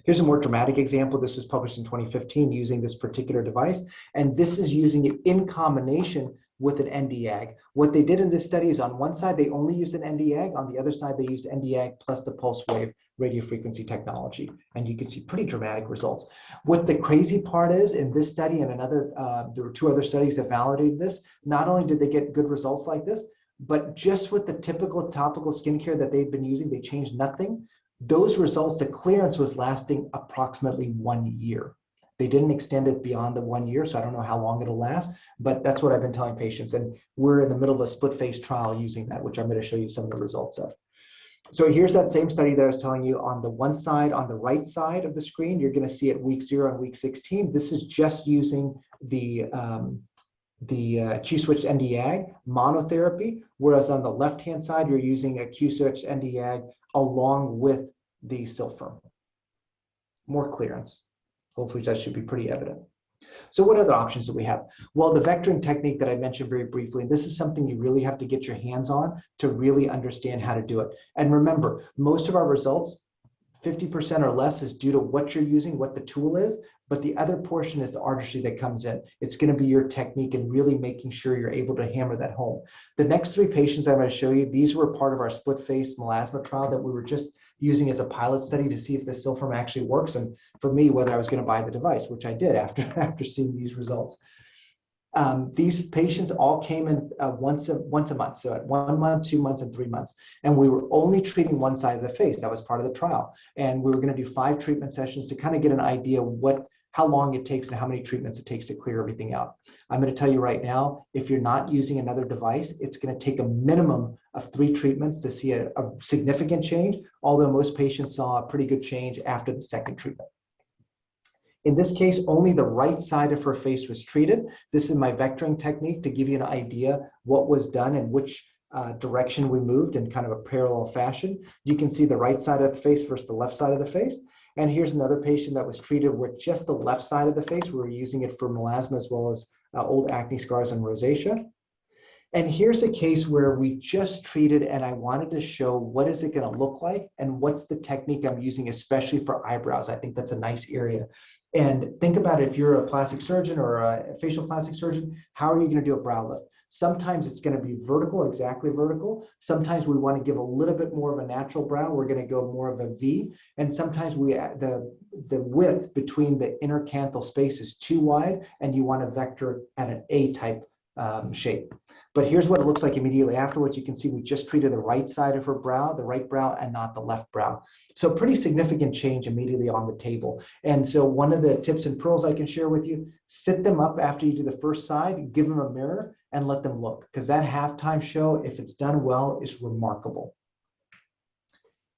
Here's a more dramatic example. This was published in 2015 using this particular device, and this is using it in combination with an Nd:YAG. What they did in this study is on one side, they only used an Nd:YAG. On the other side, they used Nd:YAG plus the pulse wave radiofrequency technology. And you can see pretty dramatic results. What the crazy part is in this study and another, there were 2 other studies that validated this. Not only did they get good results like this, but just with the typical topical skincare that they've been using, they changed nothing. Those results, the clearance was lasting approximately 1 year. They didn't extend it beyond the 1 year, so I don't know how long it'll last, but that's what I've been telling patients. And we're in the middle of a split phase trial using that, which I'm going to show you some of the results of. So here's that same study that I was telling you on the one side, on the right side of the screen, you're going to see at week 0 and week 16. This is just using the Q-switched Nd:YAG monotherapy, whereas on the left-hand side, you're using a Q-switched Nd:YAG along with the Sylfirm. More clearance. Hopefully that should be pretty evident. So what other options do we have? Well, the vectoring technique that I mentioned very briefly, and this is something you really have to get your hands on to really understand how to do it. And remember, most of our results, 50% or less, is due to what you're using, what the tool is, but the other portion is the artistry that comes in. It's going to be your technique and really making sure you're able to hammer that home. The next 3 patients I'm going to show you, these were part of our split face melasma trial that we were just using as a pilot study to see if the Sylfirm actually works, and for me, whether I was going to buy the device, which I did after seeing these results. These patients all came in once a month, so at 1 month, 2 months, and 3 months. And we were only treating one side of the face. That was part of the trial. And we were going to do 5 treatment sessions to kind of get an idea how long it takes and how many treatments it takes to clear everything out. I'm going to tell you right now, if you're not using another device, it's going to take a minimum of 3 treatments to see a significant change, although most patients saw a pretty good change after the 2nd treatment. In this case, only the right side of her face was treated. This is my vectoring technique to give you an idea what was done and which direction we moved in kind of a parallel fashion. You can see the right side of the face versus the left side of the face. And here's another patient that was treated with just the left side of the face. We were using it for melasma as well as old acne scars and rosacea. And here's a case where we just treated, and I wanted to show what is it going to look like and what's the technique I'm using, especially for eyebrows. I think that's a nice area. And think about it, if you're a plastic surgeon or a facial plastic surgeon, how are you going to do a brow lift? Sometimes it's going to be vertical, exactly vertical. Sometimes we want to give a little bit more of a natural brow. We're going to go more of a V. And sometimes the width between the intercanthal space is too wide, and you want to vector at an A-type shape. But here's what it looks like immediately afterwards. You can see we just treated the right side of her brow, the right brow, and not the left brow. So pretty significant change immediately on the table. And so one of the tips and pearls I can share with you, sit them up after you do the first side, give them a mirror, and let them look. Because that halftime show, if it's done well, is remarkable.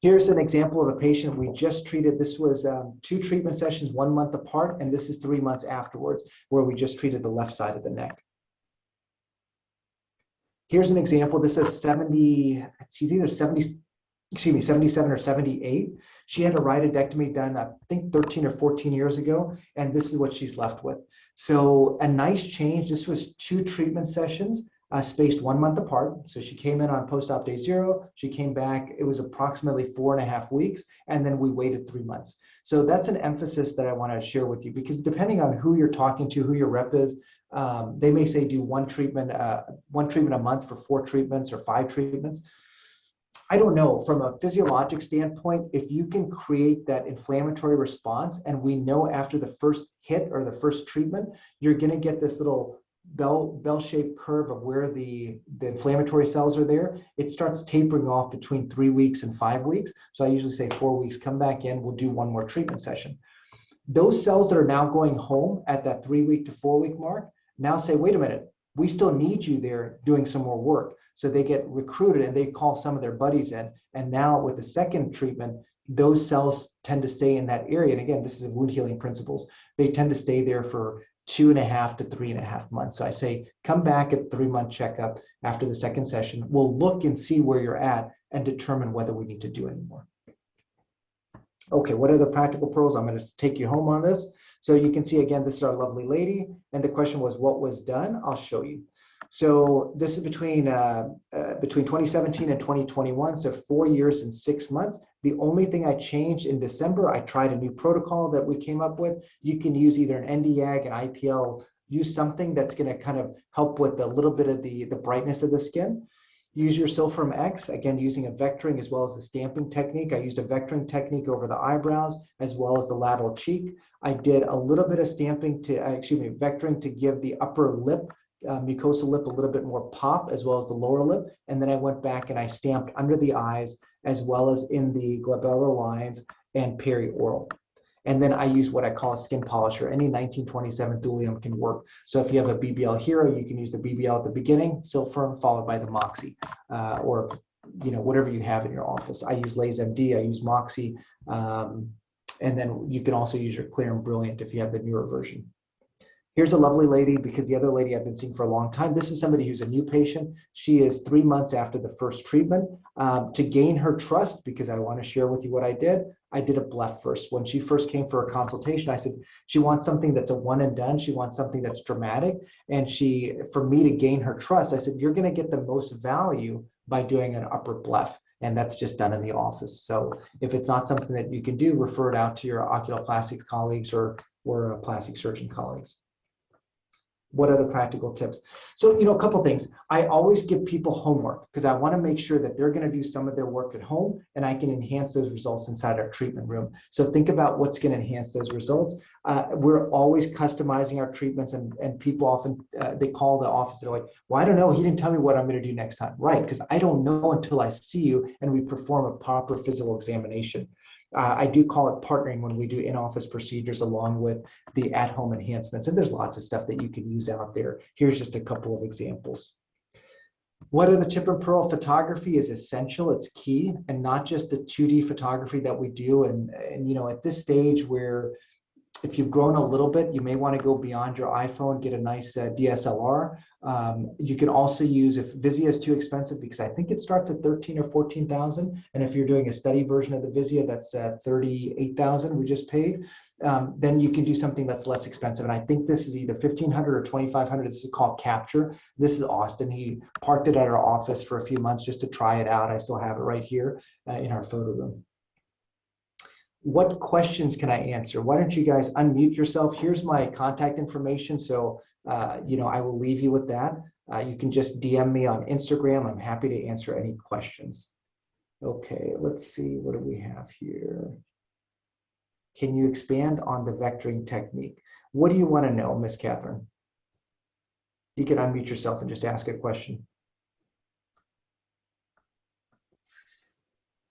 Here's an example of a patient we just treated. This was 2 treatment sessions, 1 month apart, and this is 3 months afterwards, where we just treated the left side of the neck. Here's an example. This is 70, she's either 77 or 78. She had a rhytidectomy done, I think 13 or 14 years ago, and this is what she's left with. So a nice change. This was 2 treatment sessions, spaced 1 month apart. So she came in on post-op day 0. She came back, it was approximately 4.5 weeks, and then we waited 3 months. So that's an emphasis that I want to share with you, because depending on who you're talking to, who your rep is, they may say do one treatment a month for 4 treatments or 5 treatments. I don't know. From a physiologic standpoint, if you can create that inflammatory response, and we know after the first hit or the first treatment, you're going to get this little bell-shaped curve of where the inflammatory cells are there. It starts tapering off between 3 weeks and 5 weeks. So I usually say 4 weeks, come back in, we'll do 1 more treatment session. Those cells that are now going home at that 3 week to 4 week mark now say, wait a minute, we still need you there doing some more work. So they get recruited and they call some of their buddies in. And now with the second treatment, those cells tend to stay in that area. And again, this is wound healing principles. They tend to stay there for 2.5 to 3.5 months. So I say, come back at 3-month checkup after the second session. We'll look and see where you're at. and determine whether we need to do any more. Okay, what are the practical pearls? I'm going to take you home on this. So you can see, again, this is our lovely lady. And the question was, what was done? I'll show you. So this is between 2017 and 2021, so 4 years and 6 months. The only thing I changed in December, I tried a new protocol that we came up with. You can use either an Nd:YAG, an IPL, use something that's going to kind of help with a little bit of the brightness of the skin. Use your Sylfirm X, again, using a vectoring as well as a stamping technique. I used a vectoring technique over the eyebrows as well as the lateral cheek. I did a little bit of stamping vectoring to give the upper lip, mucosal lip, a little bit more pop, as well as the lower lip. And then I went back and I stamped under the eyes as well as in the glabellar lines and perioral. And then I use what I call a skin polisher. Any 1927 thulium can work. So if you have a BBL Hero, you can use the BBL at the beginning, Sylfirm, followed by the Moxie, or whatever you have in your office. I use Lays MD, I use Moxie, and then you can also use your Clear and Brilliant if you have the newer version. Here's a lovely lady, because the other lady I've been seeing for a long time. This is somebody who's a new patient. She is 3 months after the first treatment. To gain her trust, because I want to share with you what I did a bluff first. When she first came for a consultation, I said, she wants something that's a one and done. She wants something that's dramatic. And for me to gain her trust, I said, you're going to get the most value by doing an upper bluff. And that's just done in the office. So if it's not something that you can do, refer it out to your oculoplastics colleagues or plastic surgeon colleagues. What are the practical tips? So, a couple things. I always give people homework because I want to make sure that they're going to do some of their work at home and I can enhance those results inside our treatment room. So think about what's going to enhance those results. We're always customizing our treatments, and people often, they call the office, they're like, well, I don't know, he didn't tell me what I'm going to do next time. Right, because I don't know until I see you and we perform a proper physical examination. I do call it partnering when we do in-office procedures along with the at-home enhancements. And there's lots of stuff that you can use out there. Here's just a couple of examples. What are the chip and pearl? Photography is essential. It's key, and not just the 2D photography that we do. And at this stage where if you've grown a little bit, you may want to go beyond your iPhone, get a nice DSLR. You can also use, if Vizia is too expensive, because I think it starts at 13 or 14,000. And if you're doing a study version of the Vizia, that's 38,000 we just paid. Then you can do something that's less expensive. And I think this is either 1,500 or 2,500. This is called Capture. This is Austin. He parked it at our office for a few months just to try it out. I still have it right here in our photo room. What questions can I answer? Why don't you guys unmute yourself? Here's my contact information. So, I will leave you with that. You can just DM me on Instagram. I'm happy to answer any questions. Okay, let's see. What do we have here? Can you expand on the vectoring technique? What do you want to know, Miss Catherine? You can unmute yourself and just ask a question.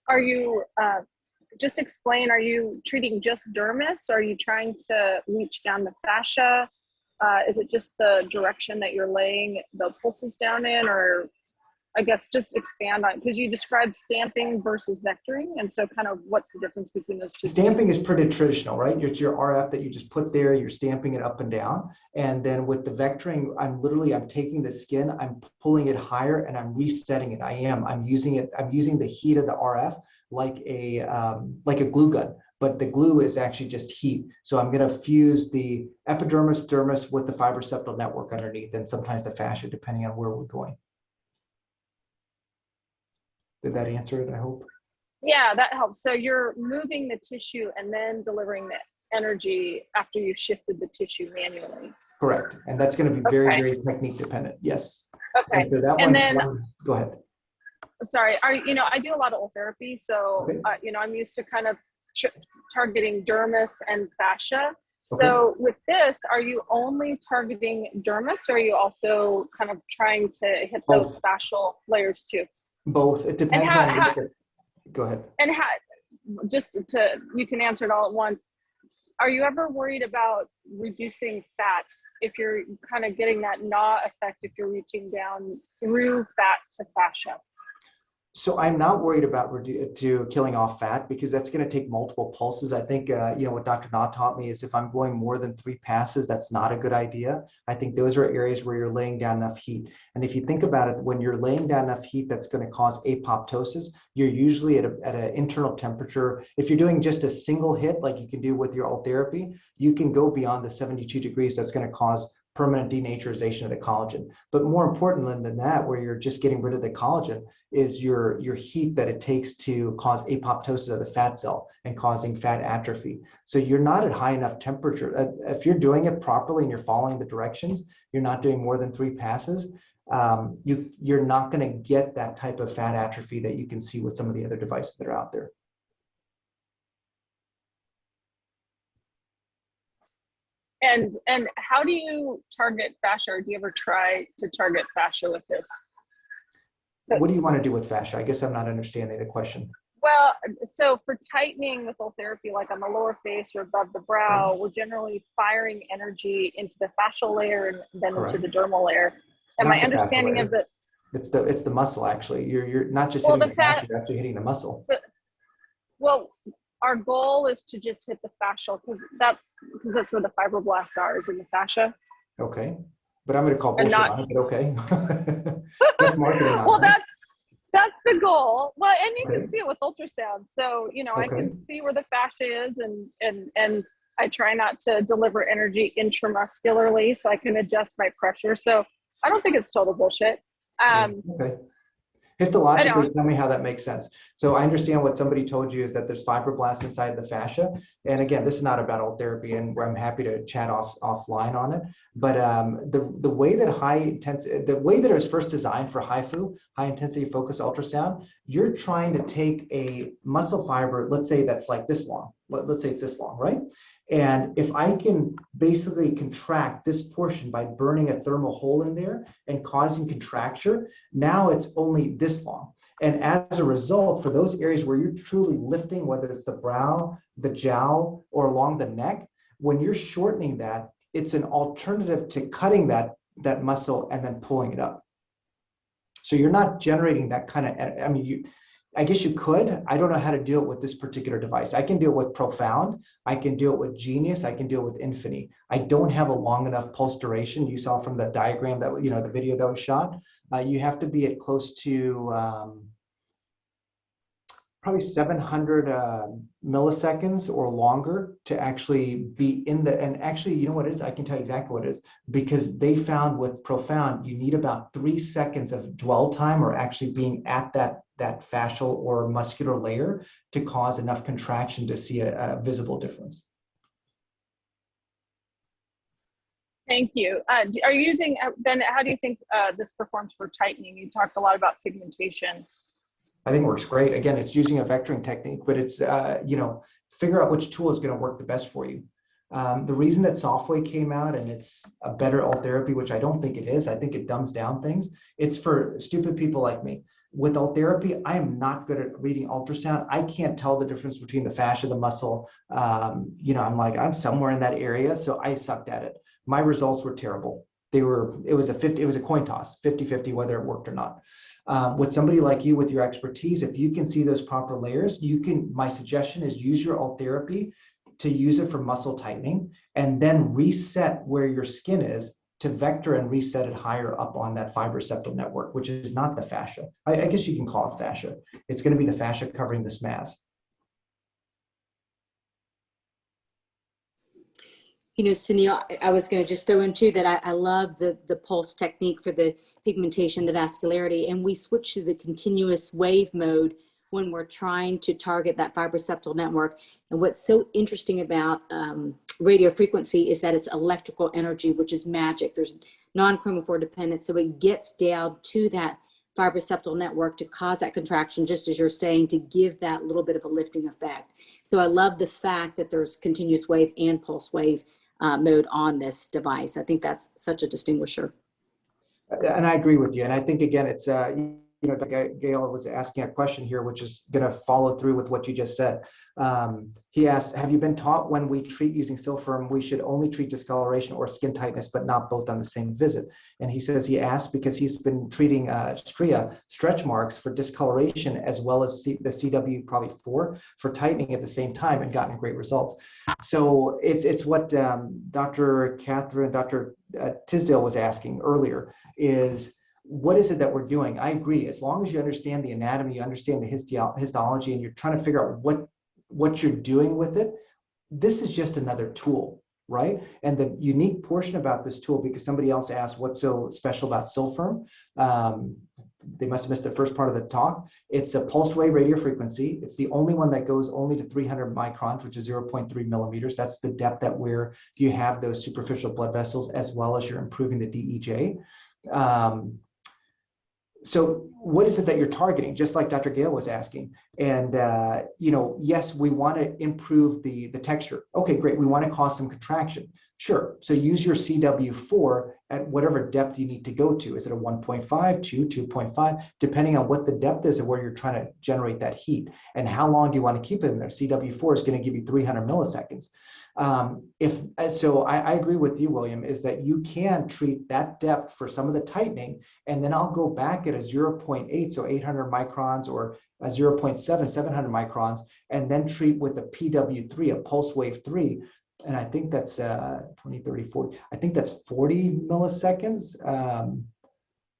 Are you, just explain, are you treating just dermis? Are you trying to reach down the fascia? Is it just the direction that you're laying the pulses down in? Or I guess just expand on, because you described stamping versus vectoring. And so kind of what's the difference between those two?
Stamping is pretty traditional, right? It's your RF that you just put there, you're stamping it up and down. And then with the vectoring, I'm taking the skin, I'm pulling it higher and I'm resetting it. I'm using the heat of the RF like a glue gun, but the glue is actually just heat. So I'm going to fuse the epidermis, dermis with the fibroseptal network underneath, and sometimes the fascia, depending on where we're going. Did that answer it, I hope?
Yeah, that helps. So you're moving the tissue and then delivering the energy after you've shifted the tissue manually.
Correct. And that's going to be very, very technique dependent. Yes.
Okay.
And so that one's one. Go ahead.
Sorry, I do a lot of oral therapy, so
okay.
I'm used to kind of targeting dermis and fascia. So with this, are you only targeting dermis, or are you also kind of trying to hit those fascial layers too?
Both. It depends on. Go ahead. And
you can answer it all at once. Are you ever worried about reducing fat if you're kind of getting that gnaw effect if you're reaching down through fat to fascia?
So I'm not worried about killing off fat, because that's going to take multiple pulses. I think, what Dr. Na taught me is if I'm going more than 3 passes, that's not a good idea. I think those are areas where you're laying down enough heat. And if you think about it, when you're laying down enough heat that's going to cause apoptosis, you're usually at an internal temperature. If you're doing just a single hit, like you can do with your alt therapy, you can go beyond the 72 degrees. That's going to cause permanent denaturization of the collagen. But more importantly than that, where you're just getting rid of the collagen, is your heat that it takes to cause apoptosis of the fat cell and causing fat atrophy. So you're not at high enough temperature. If you're doing it properly and you're following the directions, you're not doing more than 3 passes, you're not going to get that type of fat atrophy that you can see with some of the other devices that are out there.
And how do you target fascia, or do you ever try to target fascia with this?
What do you want to do with fascia? I guess I'm not understanding the question.
Well, so for tightening with full therapy, like on the lower face or above the brow, we're generally firing energy into the fascial layer and then into the dermal layer. And my understanding of
it's the muscle, actually. You're not just hitting the fascia, you're actually hitting the muscle.
Well, our goal is to just hit the fascial, because that's where the fibroblasts are, is in the fascia.
Okay, but I'm going to call bullshit on it, but okay. That's marketing.
Well, that's the goal. Well, and you can see it with ultrasound. So, I can see where the fascia is, and I try not to deliver energy intramuscularly, so I can adjust my pressure. So I don't think it's total bullshit.
Okay. Histologically, tell me how that makes sense. So I understand what somebody told you is that there's fibroblasts inside the fascia. And again, this is not about alt therapy, and where I'm happy to chat offline on it. But the way that it was first designed for HIFU, high intensity focused ultrasound, you're trying to take a muscle fiber, let's say that's like this long. Let's say it's this long, right? And if I can basically contract this portion by burning a thermal hole in there and causing contracture, now it's only this long. And as a result, for those areas where you're truly lifting, whether it's the brow, the jowl, or along the neck, when you're shortening that, it's an alternative to cutting that muscle and then pulling it up. So you're not generating that kind of, I guess you could. I don't know how to do it with this particular device. I can do it with Profound. I can do it with Genius. I can do it with Infini. I don't have a long enough pulse duration. You saw from the diagram that, the video that was shot. You have to be at close to probably 700 milliseconds or longer to actually be in the, and actually, you know what it is? I can tell you exactly what it is, because they found with Profound, you need about 3 seconds of dwell time, or actually being at that fascial or muscular layer, to cause enough contraction to see a visible difference.
Thank you. Are you using, Ben, how do you think this performs for tightening? You talked a lot about pigmentation.
I think it works great. Again, it's using a vectoring technique, but it's, figure out which tool is going to work the best for you. The reason that Softway came out and it's a better alt therapy, which I don't think it is, I think it dumbs down things. It's for stupid people like me. With alt therapy, I am not good at reading ultrasound. I can't tell the difference between the fascia, the muscle. I'm somewhere in that area, so I sucked at it. My results were terrible. It was a coin toss, 50-50, whether it worked or not. With somebody like you with your expertise, if you can see those proper layers, my suggestion is use your alt therapy to use it for muscle tightening, and then reset where your skin is to vector and reset it higher up on that fibroseptal network, which is not the fascia. I guess you can call it fascia. It's going to be the fascia covering the SMAS.
Suneel, I was going to just throw in too that I love the pulse technique for the pigmentation, the vascularity, and we switch to the continuous wave mode when we're trying to target that fibroseptal network. And what's so interesting about radio frequency is that it's electrical energy, which is magic. There's non-chromophore dependence, so it gets down to that fibroseptal network to cause that contraction, just as you're saying, to give that little bit of a lifting effect. So I love the fact that there's continuous wave and pulse wave mode on this device. I think that's such a distinguisher.
And I agree with you. And I think, again, it's, Gail was asking a question here, which is going to follow through with what you just said. He asked, have you been taught when we treat using Sylfirm, we should only treat discoloration or skin tightness, but not both on the same visit? And he says he asked because he's been treating stretch marks for discoloration, as well as the CW probably 4 for tightening at the same time, and gotten great results. So it's what Dr. Tisdale was asking earlier is, what is it that we're doing? I agree. As long as you understand the anatomy, you understand the histology, and you're trying to figure out what you're doing with it, this is just another tool, right? And the unique portion about this tool, because somebody else asked what's so special about Sylfirm, they must have missed the first part of the talk. It's a pulsed wave radiofrequency. It's the only one that goes only to 300 microns, which is 0.3 millimeters. That's the depth that where you have those superficial blood vessels, as well as you're improving the DEJ. So what is it that you're targeting? Just like Dr. Gale was asking. And, yes, we want to improve the texture. Okay, great. We want to cause some contraction. Sure. So use your CW4 at whatever depth you need to go to. Is it a 1.5, 2, 2.5, depending on what the depth is and where you're trying to generate that heat. And how long do you want to keep it in there? CW4 is going to give you 300 milliseconds. I agree with you, William, is that you can treat that depth for some of the tightening, and then I'll go back at a 0.8, so 800 microns, or a 0.7, 700 microns, and then treat with a PW3, a pulse wave 3. And I think that's 20, 30, 40, I think that's 40 milliseconds.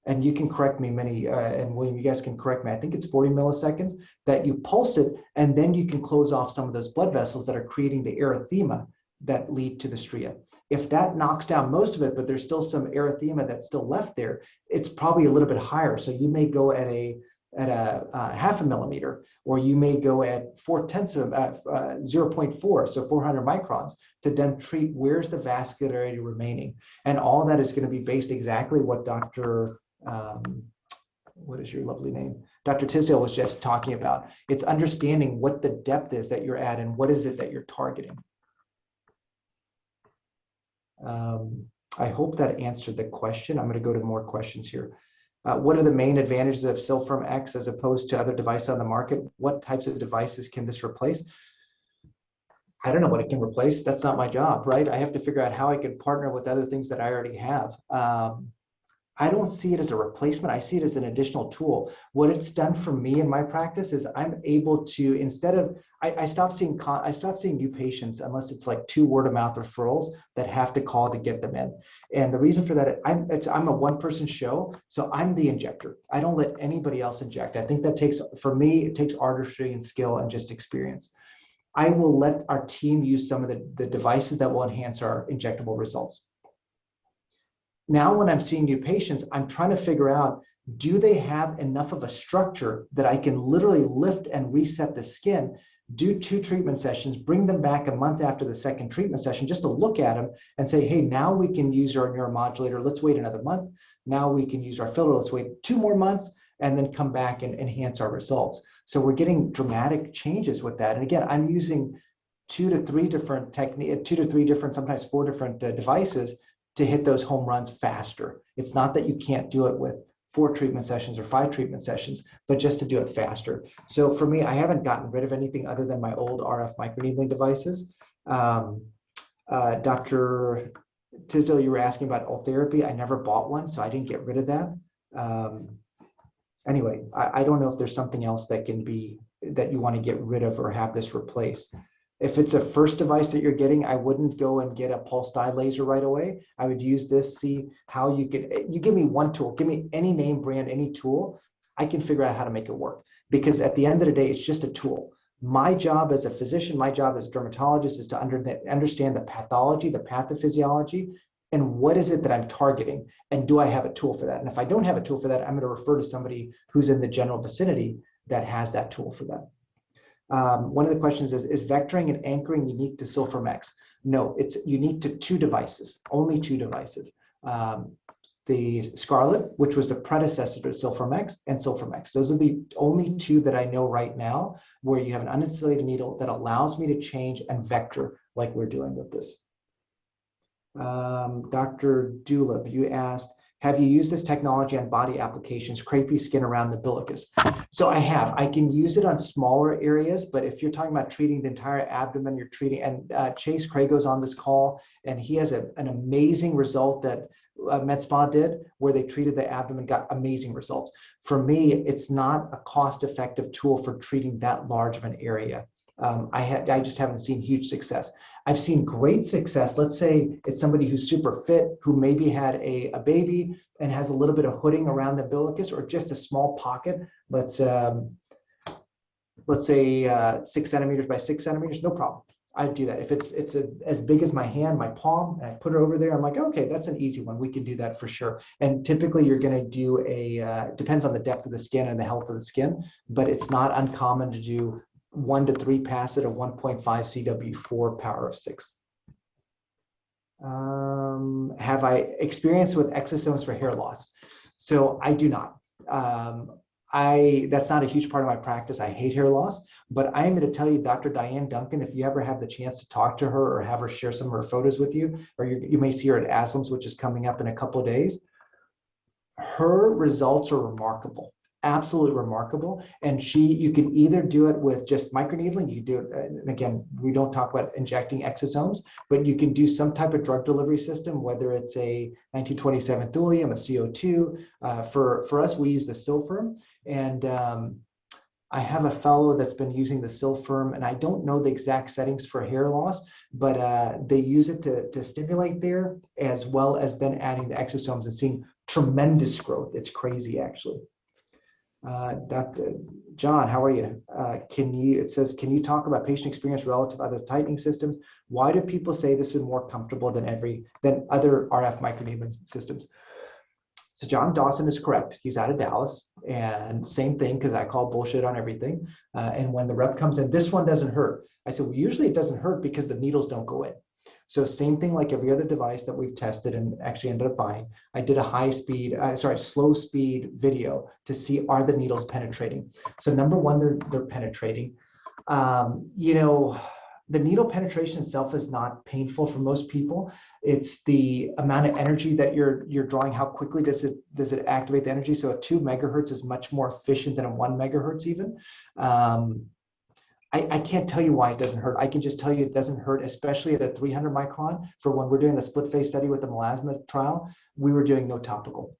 And you can correct me, and William, you guys can correct me. I think it's 40 milliseconds that you pulse it, and then you can close off some of those blood vessels that are creating the erythema that lead to the stria. If that knocks down most of it, but there's still some erythema that's still left there, it's probably a little bit higher. So you may go at a half a millimeter, or you may go at 0.4, so 400 microns, to then treat where's the vascularity remaining. And all that is going to be based exactly what Dr. What is your lovely name? Dr. Tisdale was just talking about. It's understanding what the depth is that you're at and what is it that you're targeting. I hope that answered the question. I'm going to go to more questions here. What are the main advantages of Sylfirm X as opposed to other devices on the market? What types of devices can this replace? I don't know what it can replace. That's not my job, right? I have to figure out how I can partner with other things that I already have. I don't see it as a replacement. I see it as an additional tool. What it's done for me in my practice is I'm able to, instead of, I stopped seeing new patients unless it's like 2 word-of-mouth referrals that have to call to get them in. And the reason for that, I'm a one-person show, so I'm the injector. I don't let anybody else inject. I think that for me, it takes artistry and skill and just experience. I will let our team use some of the devices that will enhance our injectable results. Now, when I'm seeing new patients, I'm trying to figure out, do they have enough of a structure that I can literally lift and reset the skin, do 2 treatment sessions, bring them back a month after the second treatment session just to look at them and say, hey, now we can use our neuromodulator. Let's wait another month. Now we can use our filler. Let's wait 2 more months and then come back and enhance our results. So we're getting dramatic changes with that. And again, I'm using 2 to 3 different techniques, 2 to 3 different, sometimes 4 different devices to hit those home runs faster. It's not that you can't do it with 4 treatment sessions or 5 treatment sessions, but just to do it faster. So for me, I haven't gotten rid of anything other than my old RF microneedling devices. Dr. Tisdale, you were asking about Ultherapy. I never bought one, so I didn't get rid of that. Anyway, I don't know if there's something else that you want to get rid of or have this replace. If it's a first device that you're getting, I wouldn't go and get a pulse dye laser right away. I would use this, see how you give me one tool, give me any name brand, any tool, I can figure out how to make it work. Because at the end of the day, it's just a tool. My job as a physician, my job as a dermatologist is to understand the pathology, the pathophysiology, and what is it that I'm targeting? And do I have a tool for that? And if I don't have a tool for that, I'm going to refer to somebody who's in the general vicinity that has that tool for that. One of the questions is vectoring and anchoring unique to Sylfirm X? No, it's unique to 2 devices, only 2 devices. The Scarlet, which was the predecessor to Sylfirm X, and Sylfirm X. Those are the only 2 that I know right now where you have an uninsulated needle that allows me to change and vector like we're doing with this. Dr. Dulab, you asked, Have you used this technology on body applications, crepey skin around the umbilicus? So I have. I can use it on smaller areas, but if you're talking about treating the entire abdomen, you're treating, and Chase Crago's on this call, and he has an amazing result that Med Spa did, where they treated the abdomen, got amazing results. For me, it's not a cost-effective tool for treating that large of an area. I just haven't seen huge success. I've seen great success. Let's say it's somebody who's super fit, who maybe had a baby and has a little bit of hooding around the umbilicus, or just a small pocket. Let's say 6 centimeters by 6 centimeters, no problem. I'd do that. If it's as big as my hand, my palm, and I put it over there, I'm like, okay, that's an easy one. We can do that for sure. And typically you're going to do depends on the depth of the skin and the health of the skin, but it's not uncommon to do 1 to 3 passes at a 1.5 CW4 power of 6. Have I experienced with exosomes for hair loss? So I do not. That's not a huge part of my practice. I hate hair loss, but I'm going to tell you, Dr. Diane Duncan, if you ever have the chance to talk to her or have her share some of her photos with you, or you may see her at ASLMS, which is coming up in a couple of days, her results are remarkable. Absolutely remarkable. And you can either do it with just microneedling, you do it, and again, we don't talk about injecting exosomes, but you can do some type of drug delivery system, whether it's a 1927 thulium, a CO2. For us, we use the Sylfirm, and I have a fellow that's been using the Sylfirm, and I don't know the exact settings for hair loss, but they use it to stimulate there, as well as then adding the exosomes and seeing tremendous growth. It's crazy, actually. Dr. John, how are you? It says, can you talk about patient experience relative to other tightening systems? Why do people say this is more comfortable than other RF microneedling systems? So John Dawson is correct. He's out of Dallas, and same thing, because I call bullshit on everything. And when the rep comes in, this one doesn't hurt. I said, well, usually it doesn't hurt because the needles don't go in. So same thing like every other device that we've tested and actually ended up buying. I did a slow speed video to see, are the needles penetrating? So number one, they're penetrating. The needle penetration itself is not painful for most people. It's the amount of energy that you're drawing. How quickly does it activate the energy? So a 2 megahertz is much more efficient than a 1 megahertz even. I can't tell you why it doesn't hurt. I can just tell you it doesn't hurt, especially at a 300 micron. For when we're doing the split phase study with the melasma trial, we were doing no topical.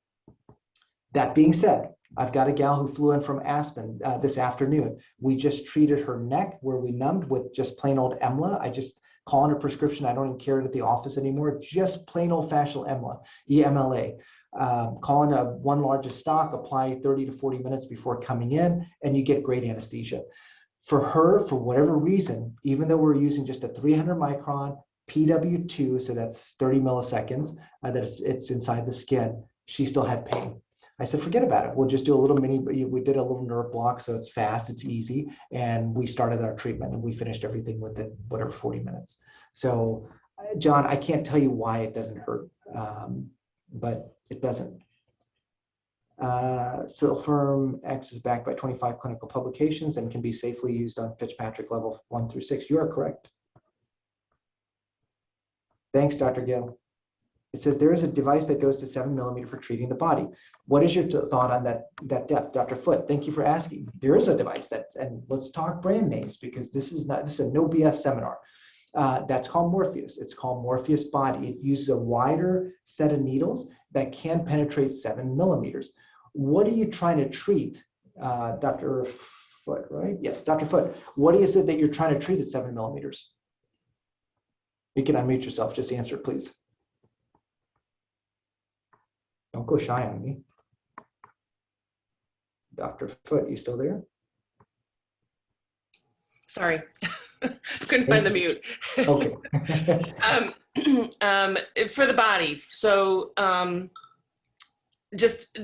That being said, I've got a gal who flew in from Aspen this afternoon. We just treated her neck where we numbed with just plain old EMLA. I just call in a prescription. I don't even carry it at the office anymore. Just plain old fashioned EMLA. Call in a 1 largest stock, apply 30 to 40 minutes before coming in, and you get great anesthesia. For her, for whatever reason, even though we're using just a 300 micron PW2, so that's 30 milliseconds, that it's inside the skin, she still had pain. I said, forget about it. We'll just do a little we did a little nerve block, so it's fast, it's easy, and we started our treatment, and we finished everything within whatever 40 minutes. So, John, I can't tell you why it doesn't hurt, but it doesn't. Sylfirm X is backed by 25 clinical publications and can be safely used on Fitzpatrick level 1 through 6. You are correct. Thanks, Dr. Gill. It says there is a device that goes to 7 millimeter for treating the body. What is your thought on that depth? Dr. Foote, thank you for asking. There is a device and let's talk brand names, because this is a no BS seminar. That's called Morpheus. It's called Morpheus Body. It uses a wider set of needles that can penetrate 7 millimeters. What are you trying to treat, Dr. Foote, right? Yes, Dr. Foote. What is it that you're trying to treat at 7 millimeters? You can unmute yourself. Just answer, please. Don't go shy on me. Dr. Foote, you still there?
Sorry, couldn't find the mute.
Okay.
For the body, so just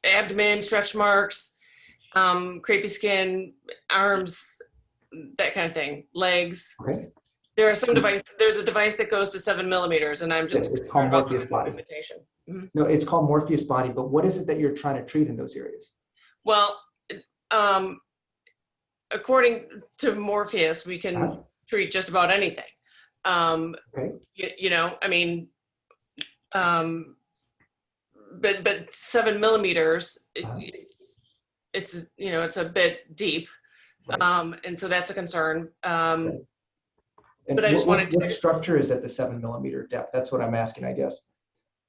abdomen, stretch marks, crepey skin, arms, that kind of thing, legs.
Okay.
There are some devices. There's a device that goes to 7 millimeters, and I'm just
it's called Morpheus Body.
Mm-hmm.
No, it's called Morpheus Body, but what is it that you're trying to treat in those areas?
Well, according to Morpheus, we can treat just about anything.
Okay.
I mean, but 7 millimeters,
Uh-huh.
it's you know, it's a bit deep.
Right.
And so that's a concern.
Right. And
But I just wanted
what
to,
structure is at the 7 millimeter depth? That's what I'm asking, I guess.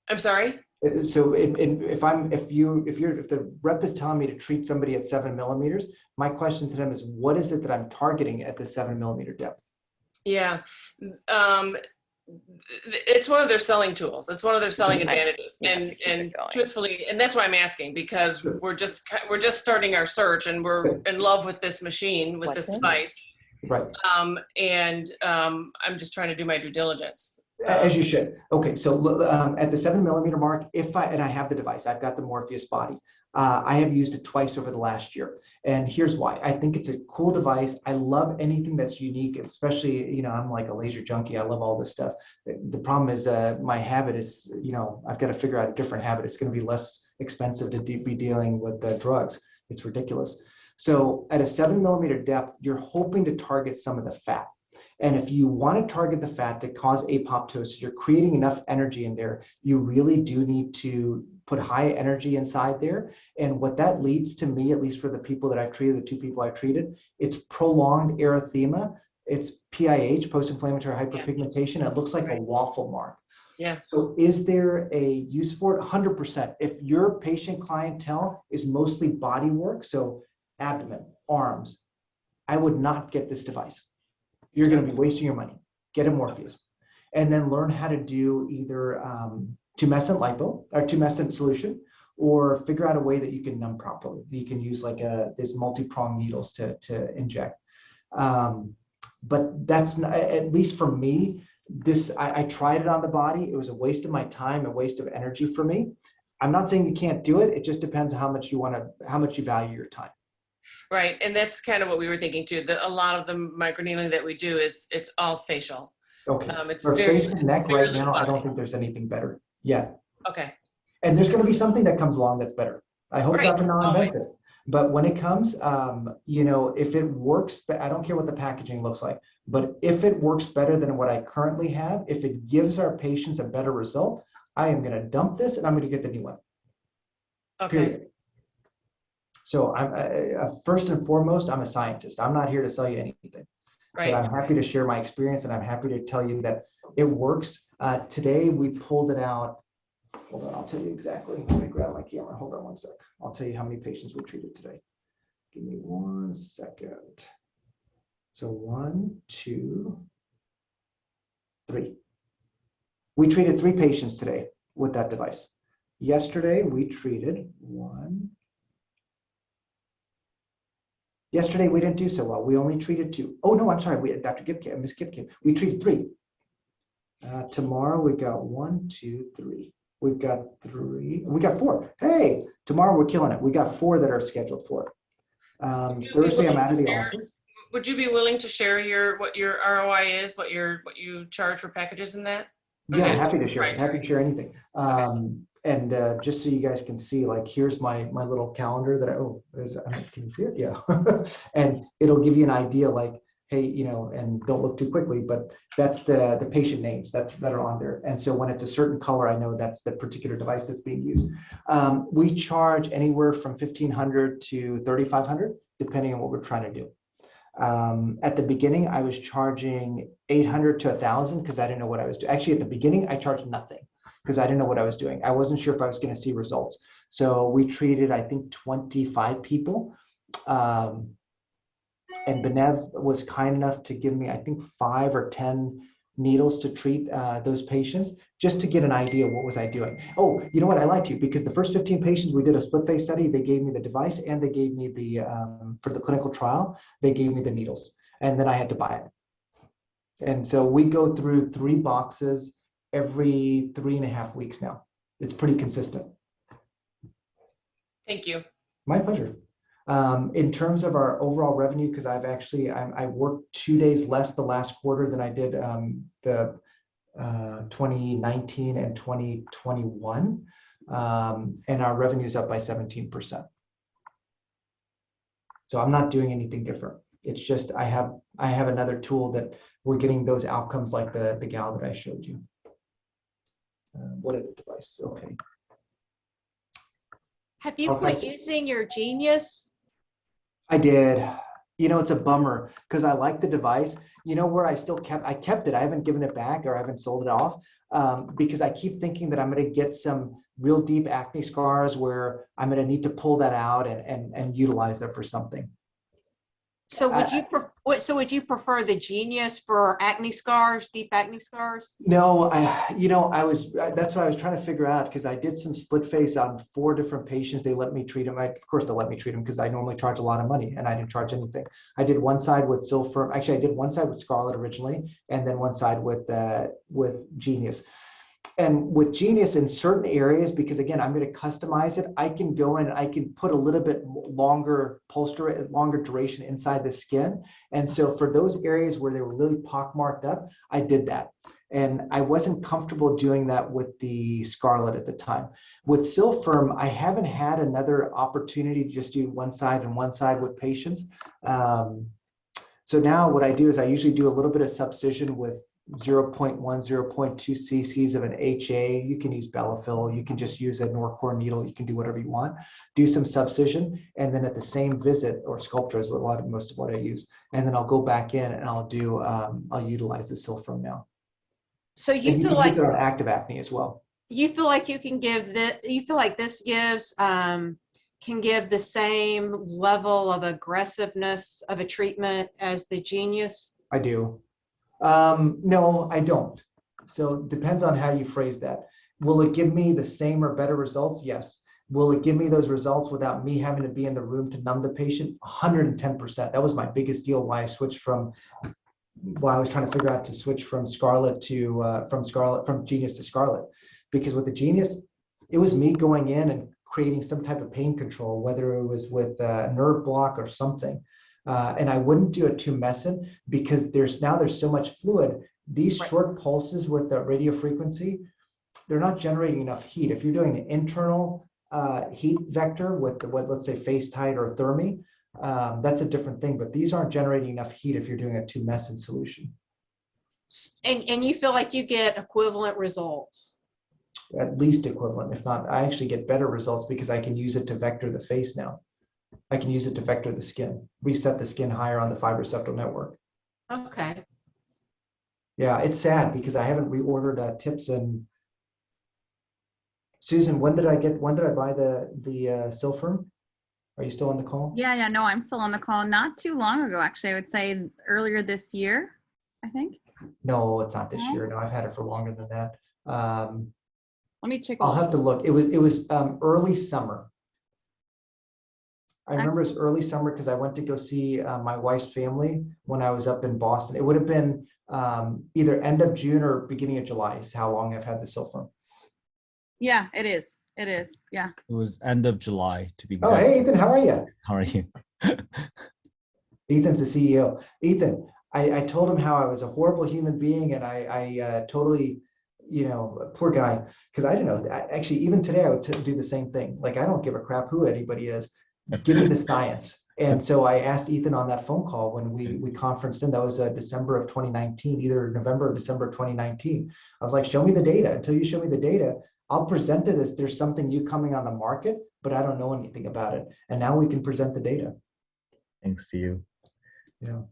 I'm sorry?
So if the rep is telling me to treat somebody at 7 millimeters, my question to them is, what is it that I'm targeting at the 7 millimeter depth?
Yeah. It's one of their selling tools. It's one of their selling advantages.
Yeah,
and
to keep
and
it going.
truthfully, and that's why I'm asking, because
Sure.
we're just starting our search, and we're in love with this machine, with this
What's in?
device.
Right.
I'm just trying to do my due diligence.
As you should. Okay, so at the 7 millimeter mark, and I have the device, I've got the Morpheus body. I have used it twice over the last year. And here's why. I think it's a cool device. I love anything that's unique, especially, you know, I'm like a laser junkie. I love all this stuff. The problem is my habit is, you know, I've got to figure out a different habit. It's going to be less expensive to be dealing with drugs. It's ridiculous. So at a 7 millimeter depth, you're hoping to target some of the fat. And if you want to target the fat to cause apoptosis, you're creating enough energy in there, you really do need to put high energy inside there. And what that leads to me, at least for the people that I've treated, the 2 people I've treated, it's prolonged erythema. It's PIH, post-inflammatory hyperpigmentation. It looks like a waffle mark.
Yeah.
So is there a use for it? 100%. If your patient clientele is mostly body work, so abdomen, arms, I would not get this device. You're going to be wasting your money. Get a Morpheus, and then learn how to do either tumescent lipo or tumescent solution, or figure out a way that you can numb properly. You can use like these multi-prong needles to inject. But that's not, at least for me. I tried it on the body. It was a waste of my time, a waste of energy for me. I'm not saying you can't do it. It just depends on how much you value your time.
Right. And that's kind of what we were thinking too. A lot of the microneedling that we do it's all facial.
Okay.
It's
For
very,
face and neck
very
right now, I don't
body.
think there's anything better yet.
Okay.
And there's going to be something that comes along that's better. I hope
Right.
Dr. Na invents it. But when it comes, you know, if it works, I don't care what the packaging looks like, but if it works better than what I currently have, if it gives our patients a better result, I am going to dump this and I'm going to get the new one.
Okay.
Period. So I'm first and foremost, I'm a scientist. I'm not here to sell you anything.
Right.
But I'm happy to share my experience, and I'm happy to tell you that it works. Today we pulled it out. Hold on, I'll tell you exactly. Let me grab my camera. Hold on one sec. I'll tell you how many patients we treated today. Give me 1 second. So 1, 2, 3. We treated 3 patients today with that device. Yesterday we treated 1. Yesterday we didn't do so well. We only treated 2. Oh no, I'm sorry. We had Dr. Gipkin, Miss Gipkin. We treated 3. Tomorrow we've got 1, 2, 3. We've got 3. We got 4. Hey, tomorrow we're killing it. We got 4 that are scheduled for it. Thursday I'm out of the office.
Would you be willing to share what your ROI is, what you charge for packages in that?
Yeah, happy to share. Happy to share anything. And just so you guys can see, like, here's my little calendar that can you see it? Yeah. And it'll give you an idea, like, hey, you know, and don't look too quickly, but that's the patient names that are on there. And so when it's a certain color, I know that's the particular device that's being used. We charge anywhere from $1,500 to $3,500, depending on what we're trying to do. At the beginning, I was charging $800 to $1,000 because I didn't know what I was doing. Actually, at the beginning, I charged nothing because I didn't know what I was doing. I wasn't sure if I was going to see results. So we treated, I think, 25 people. And Benev was kind enough to give me, I think, 5 or 10 needles to treat those patients, just to get an idea of what was I doing. Oh, you know what? I lied to you, because the first 15 patients, we did a split face study. They gave me the device and they gave me the, for the clinical trial, they gave me the needles, and then I had to buy it. And so we go through 3 boxes every 3.5 weeks now. It's pretty consistent.
Thank you.
My pleasure. In terms of our overall revenue, because I worked 2 days less the last quarter than I did the 2019 and 2021, and our revenue is up by 17%. So I'm not doing anything different. It's just I have another tool that we're getting those outcomes, like the gal that I showed you. What other device? Okay.
Have you quit using your Genius?
I did. You know, it's a bummer because I like the device. You know where I kept it. I haven't given it back or I haven't sold it off because I keep thinking that I'm going to get some real deep acne scars where I'm going to need to pull that out and utilize that for something.
So would you prefer the Genius for acne scars, deep acne scars?
No, that's what I was trying to figure out because I did some split face on 4 different patients. They let me treat them. Of course, they'll let me treat them because I normally charge a lot of money and I didn't charge anything. I did one side with Sylfirm. Actually, I did one side with Scarlett originally and then one side with Genius. And with Genius in certain areas, because again, I'm going to customize it, I can go in, I can put a little bit longer longer duration inside the skin. And so for those areas where they were really pockmarked up, I did that. And I wasn't comfortable doing that with the Scarlett at the time. With Sylfirm, I haven't had another opportunity to just do one side and one side with patients. So now what I do is I usually do a little bit of subcision with 0.1, 0.2 cc's of an HA. You can use Benev, you can just use a Norcor needle, you can do whatever you want. Do some subcision, and then at the same visit, or Sculptra is most of what I use, and then I'll go back in and I'll utilize the Sylfirm now.
So you feel like
use it on active acne as well.
You feel like you can give you feel like this gives can give the same level of aggressiveness of a treatment as the Genius?
I do. No, I don't. So it depends on how you phrase that. Will it give me the same or better results? Yes. Will it give me those results without me having to be in the room to numb the patient? 110%. That was my biggest deal why I switched from, I was trying to figure out to switch from Scarlett to, from Genius to Scarlett. Because with the Genius, it was me going in and creating some type of pain control, whether it was with a nerve block or something. And I wouldn't do it too messy because there's so much fluid. These short pulses with the radiofrequency, they're not generating enough heat. If you're doing an internal heat vector with let's say face tight or thermi, that's a different thing. But these aren't generating enough heat if you're doing a tumescent solution.
And you feel like you get equivalent results?
At least equivalent, if not, I actually get better results because I can use it to vector the face now. I can use it to vector the skin, reset the skin higher on the fibroceptal network.
Okay.
Yeah, it's sad because I haven't reordered tips. And Susan, when did I buy the Sylfirm? Are you still on the call?
Yeah, no, I'm still on the call. Not too long ago, actually. I would say earlier this year, I think.
No, it's not this year. No, I've had it for longer than that.
Let me check.
I'll have to look. It was early summer. I remember it was early summer because I went to go see my wife's family when I was up in Boston. It would have been either end of June or beginning of July is how long I've had the Sylfirm.
Yeah, it is. It is. Yeah.
It was end of July to be exact.
Oh, hey, Ethan, how are you?
How are you?
Ethan's the CEO. Ethan, I told him how I was a horrible human being and I totally, poor guy, because I didn't know. Actually, even today I would do the same thing. Like, I don't give a crap who anybody is. Give me the science. And so I asked Ethan on that phone call when we conferenced in, that was December of 2019, either November or December of 2019. I was like, show me the data. Until you show me the data, I'll present it as there's something new coming on the market, but I don't know anything about it. And now we can present the data.
Thanks to you.
Yeah.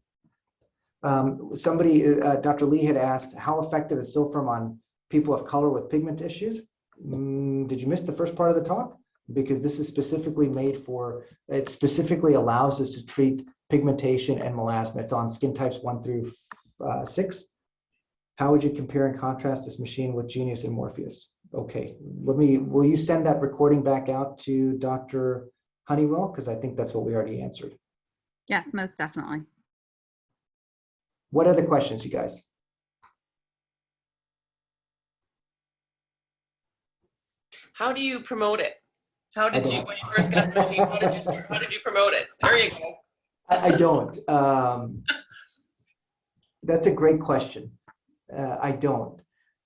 Somebody, Dr. Lee had asked, how effective is Sylfirm on people of color with pigment issues? Did you miss the first part of the talk? Because this is specifically it specifically allows us to treat pigmentation and melasma. It's on skin types 1 through 6. How would you compare and contrast this machine with Genius and Morpheus? Okay, will you send that recording back out to Dr. Honeywell? Because I think that's what we already answered.
Yes, most definitely.
What are the questions, you guys?
How do you promote it? How did you, when you first got the machine, how did you promote it? There you go.
I don't. That's a great question. I don't.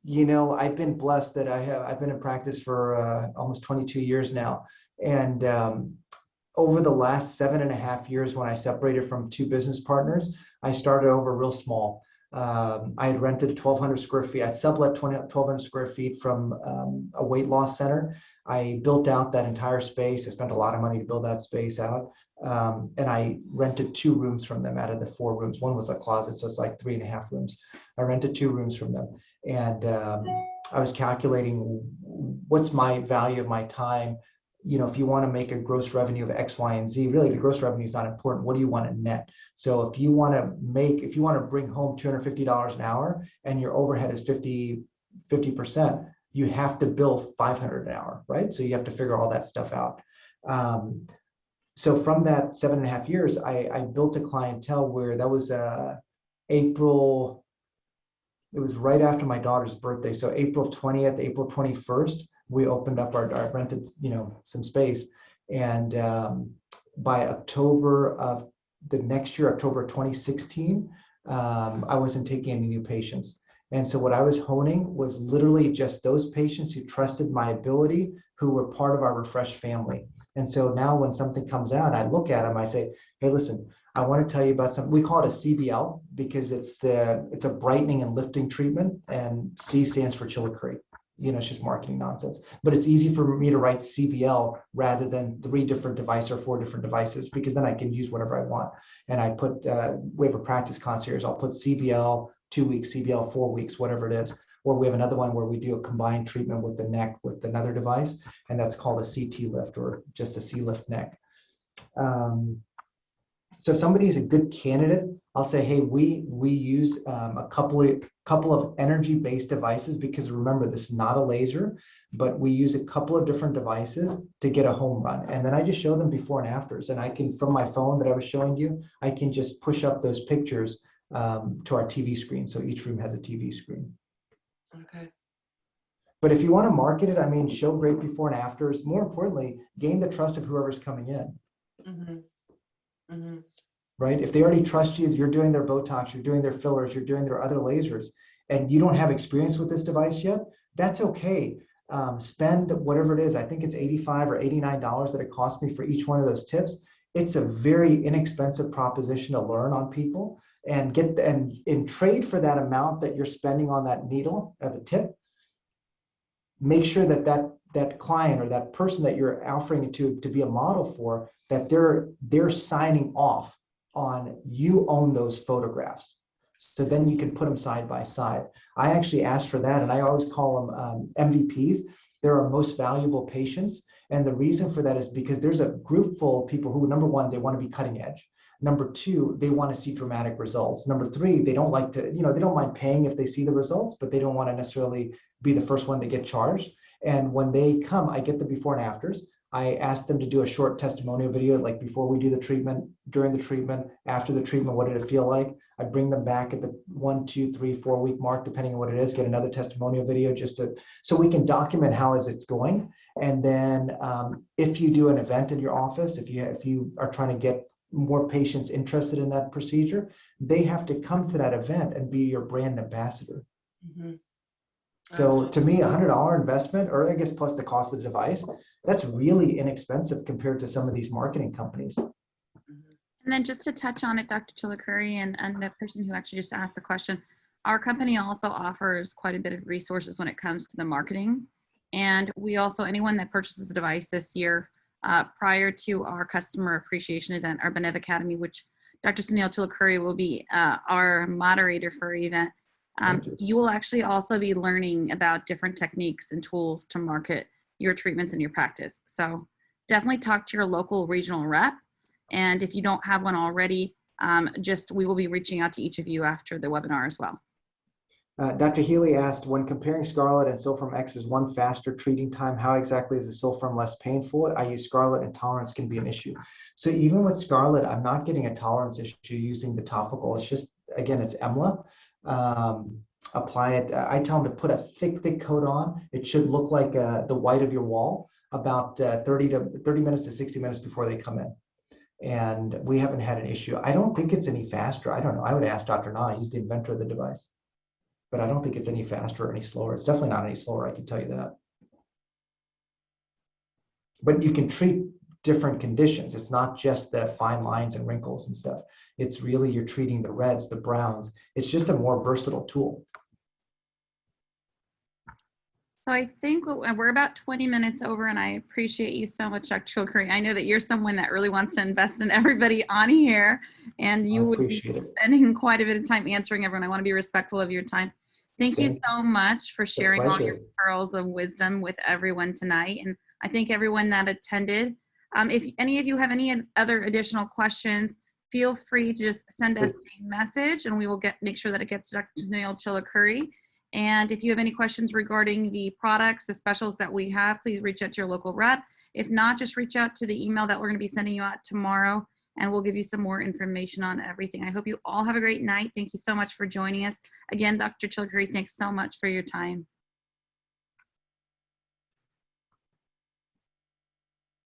I've been blessed that I've been in practice for almost 22 years now. And over the last 7.5 years, when I separated from 2 business partners, I started over real small. I had rented 1,200 square feet. I sublet 1,200 square feet from a weight loss center. I built out that entire space. I spent a lot of money to build that space out. And I rented 2 rooms from them out of the 4 rooms. One was a closet, so it's like 3.5 rooms. I rented 2 rooms from them. And I was calculating what's my value of my time. You know, if you want to make a gross revenue of X, Y, and Z, really the gross revenue is not important. What do you want to net? So if you want to bring home $250 an hour and your overhead is 50%, you have to bill $500 an hour, right? So you have to figure all that stuff out. So from that 7.5 years, I built a clientele where that was April. It was right after my daughter's birthday. So April 20th, April 21st, we opened up our rented, some space. And by October of the next year, October 2016, I wasn't taking any new patients. And so what I was honing was literally just those patients who trusted my ability, who were part of our refreshed family. And so now when something comes out, I look at them, I say, hey, listen, I want to tell you about something. We call it a CBL because it's a brightening and lifting treatment, and C stands for Chilukuri. It's just marketing nonsense. But it's easy for me to write CBL rather than 3 different devices or 4 different devices, because then I can use whatever I want. And I put, we have a practice concierge. I'll put CBL 2 weeks, CBL 4 weeks, whatever it is. Or we have another one where we do a combined treatment with the neck with another device, and that's called a CT lift or just a C lift neck. So if somebody is a good candidate, I'll say, hey, we use a couple of energy-based devices, because remember, this is not a laser, but we use a couple of different devices to get a home run. And then I just show them before and afters. And I can, from my phone that I was showing you, I can just push up those pictures to our TV screen. So each room has a TV screen.
Okay.
But if you want to market it, I mean, show great before and afters. More importantly, gain the trust of whoever's coming in.
Mm-hmm. Mm-hmm.
Right? If they already trust you, you're doing their Botox, you're doing their fillers, you're doing their other lasers, and you don't have experience with this device yet, that's okay. Spend whatever it is. I think it's $85 or $89 that it cost me for each one of those tips. It's a very inexpensive proposition to learn on people, and in trade for that amount that you're spending on that needle at the tip, make sure that client or that person that you're offering it to be a model for, that they're signing off on you own those photographs. So then you can put them side by side. I actually asked for that, and I always call them MVPs. They're our most valuable patients. And the reason for that is because there's a group full of people who, number one, they want to be cutting edge. Number 2, they want to see dramatic results. Number 3, they don't like to, they don't mind paying if they see the results, but they don't want to necessarily be the first one to get charged. And when they come, I get the before and afters. I ask them to do a short testimonial video, like before we do the treatment, during the treatment, after the treatment, what did it feel like? I bring them back at the 1, 2, 3, 4 week mark, depending on what it is, get another testimonial video so we can document how is it's going. And then if you do an event in your office, if you are trying to get more patients interested in that procedure, they have to come to that event and be your brand ambassador. Mm-hmm. So to me, $100 investment, or I guess plus the cost of the device, that's really inexpensive compared to some of these marketing companies.
And then just to touch on it, Dr. Chilukuri and the person who actually just asked the question, our company also offers quite a bit of resources when it comes to the marketing. And we also, anyone that purchases the device this year, prior to our customer appreciation event, our Benev Academy, which Dr. Suneel Chilukuri will be our moderator for our event, you will actually also be learning about different techniques and tools to market your treatments in your practice. So definitely talk to your local regional rep. And if you don't have one already, we will be reaching out to each of you after the webinar as well.
Dr. Healy asked, when comparing Scarlett and Sylfirm X, is one faster treating time? How exactly is the Sylfirm less painful? I use Scarlett and tolerance can be an issue. So even with Scarlett, I'm not getting a tolerance issue using the topical. It's just, again, it's EMLA. Apply it. I tell them to put a thick coat on. It should look like the white of your wall about 30 minutes to 60 minutes before they come in. And we haven't had an issue. I don't think it's any faster. I don't know. I would ask Dr. Na. He's the inventor of the device. But I don't think it's any faster or any slower. It's definitely not any slower, I can tell you that. But you can treat different conditions. It's not just the fine lines and wrinkles and stuff. It's really, you're treating the reds, the browns. It's just a more versatile tool.
So I think we're about 20 minutes over, and I appreciate you so much, Dr. Chilukuri. I know that you're someone that really wants to invest in everybody on here, and you would be spending quite a bit of time answering everyone. I want to be respectful of your time. Thank you so much for sharing all your pearls of wisdom with everyone tonight. And I thank everyone that attended. If any of you have any other additional questions, feel free to just send us a message, and we will make sure that it gets to Dr. Suneel Chilukuri. And if you have any questions regarding the products, the specials that we have, please reach out to your local rep. If not, just reach out to the email that we're going to be sending you out tomorrow, and we'll give you some more information on everything. I hope you all have a great night. Thank you so much for joining us. Again, Dr. Chilukuri, thanks so much for your time.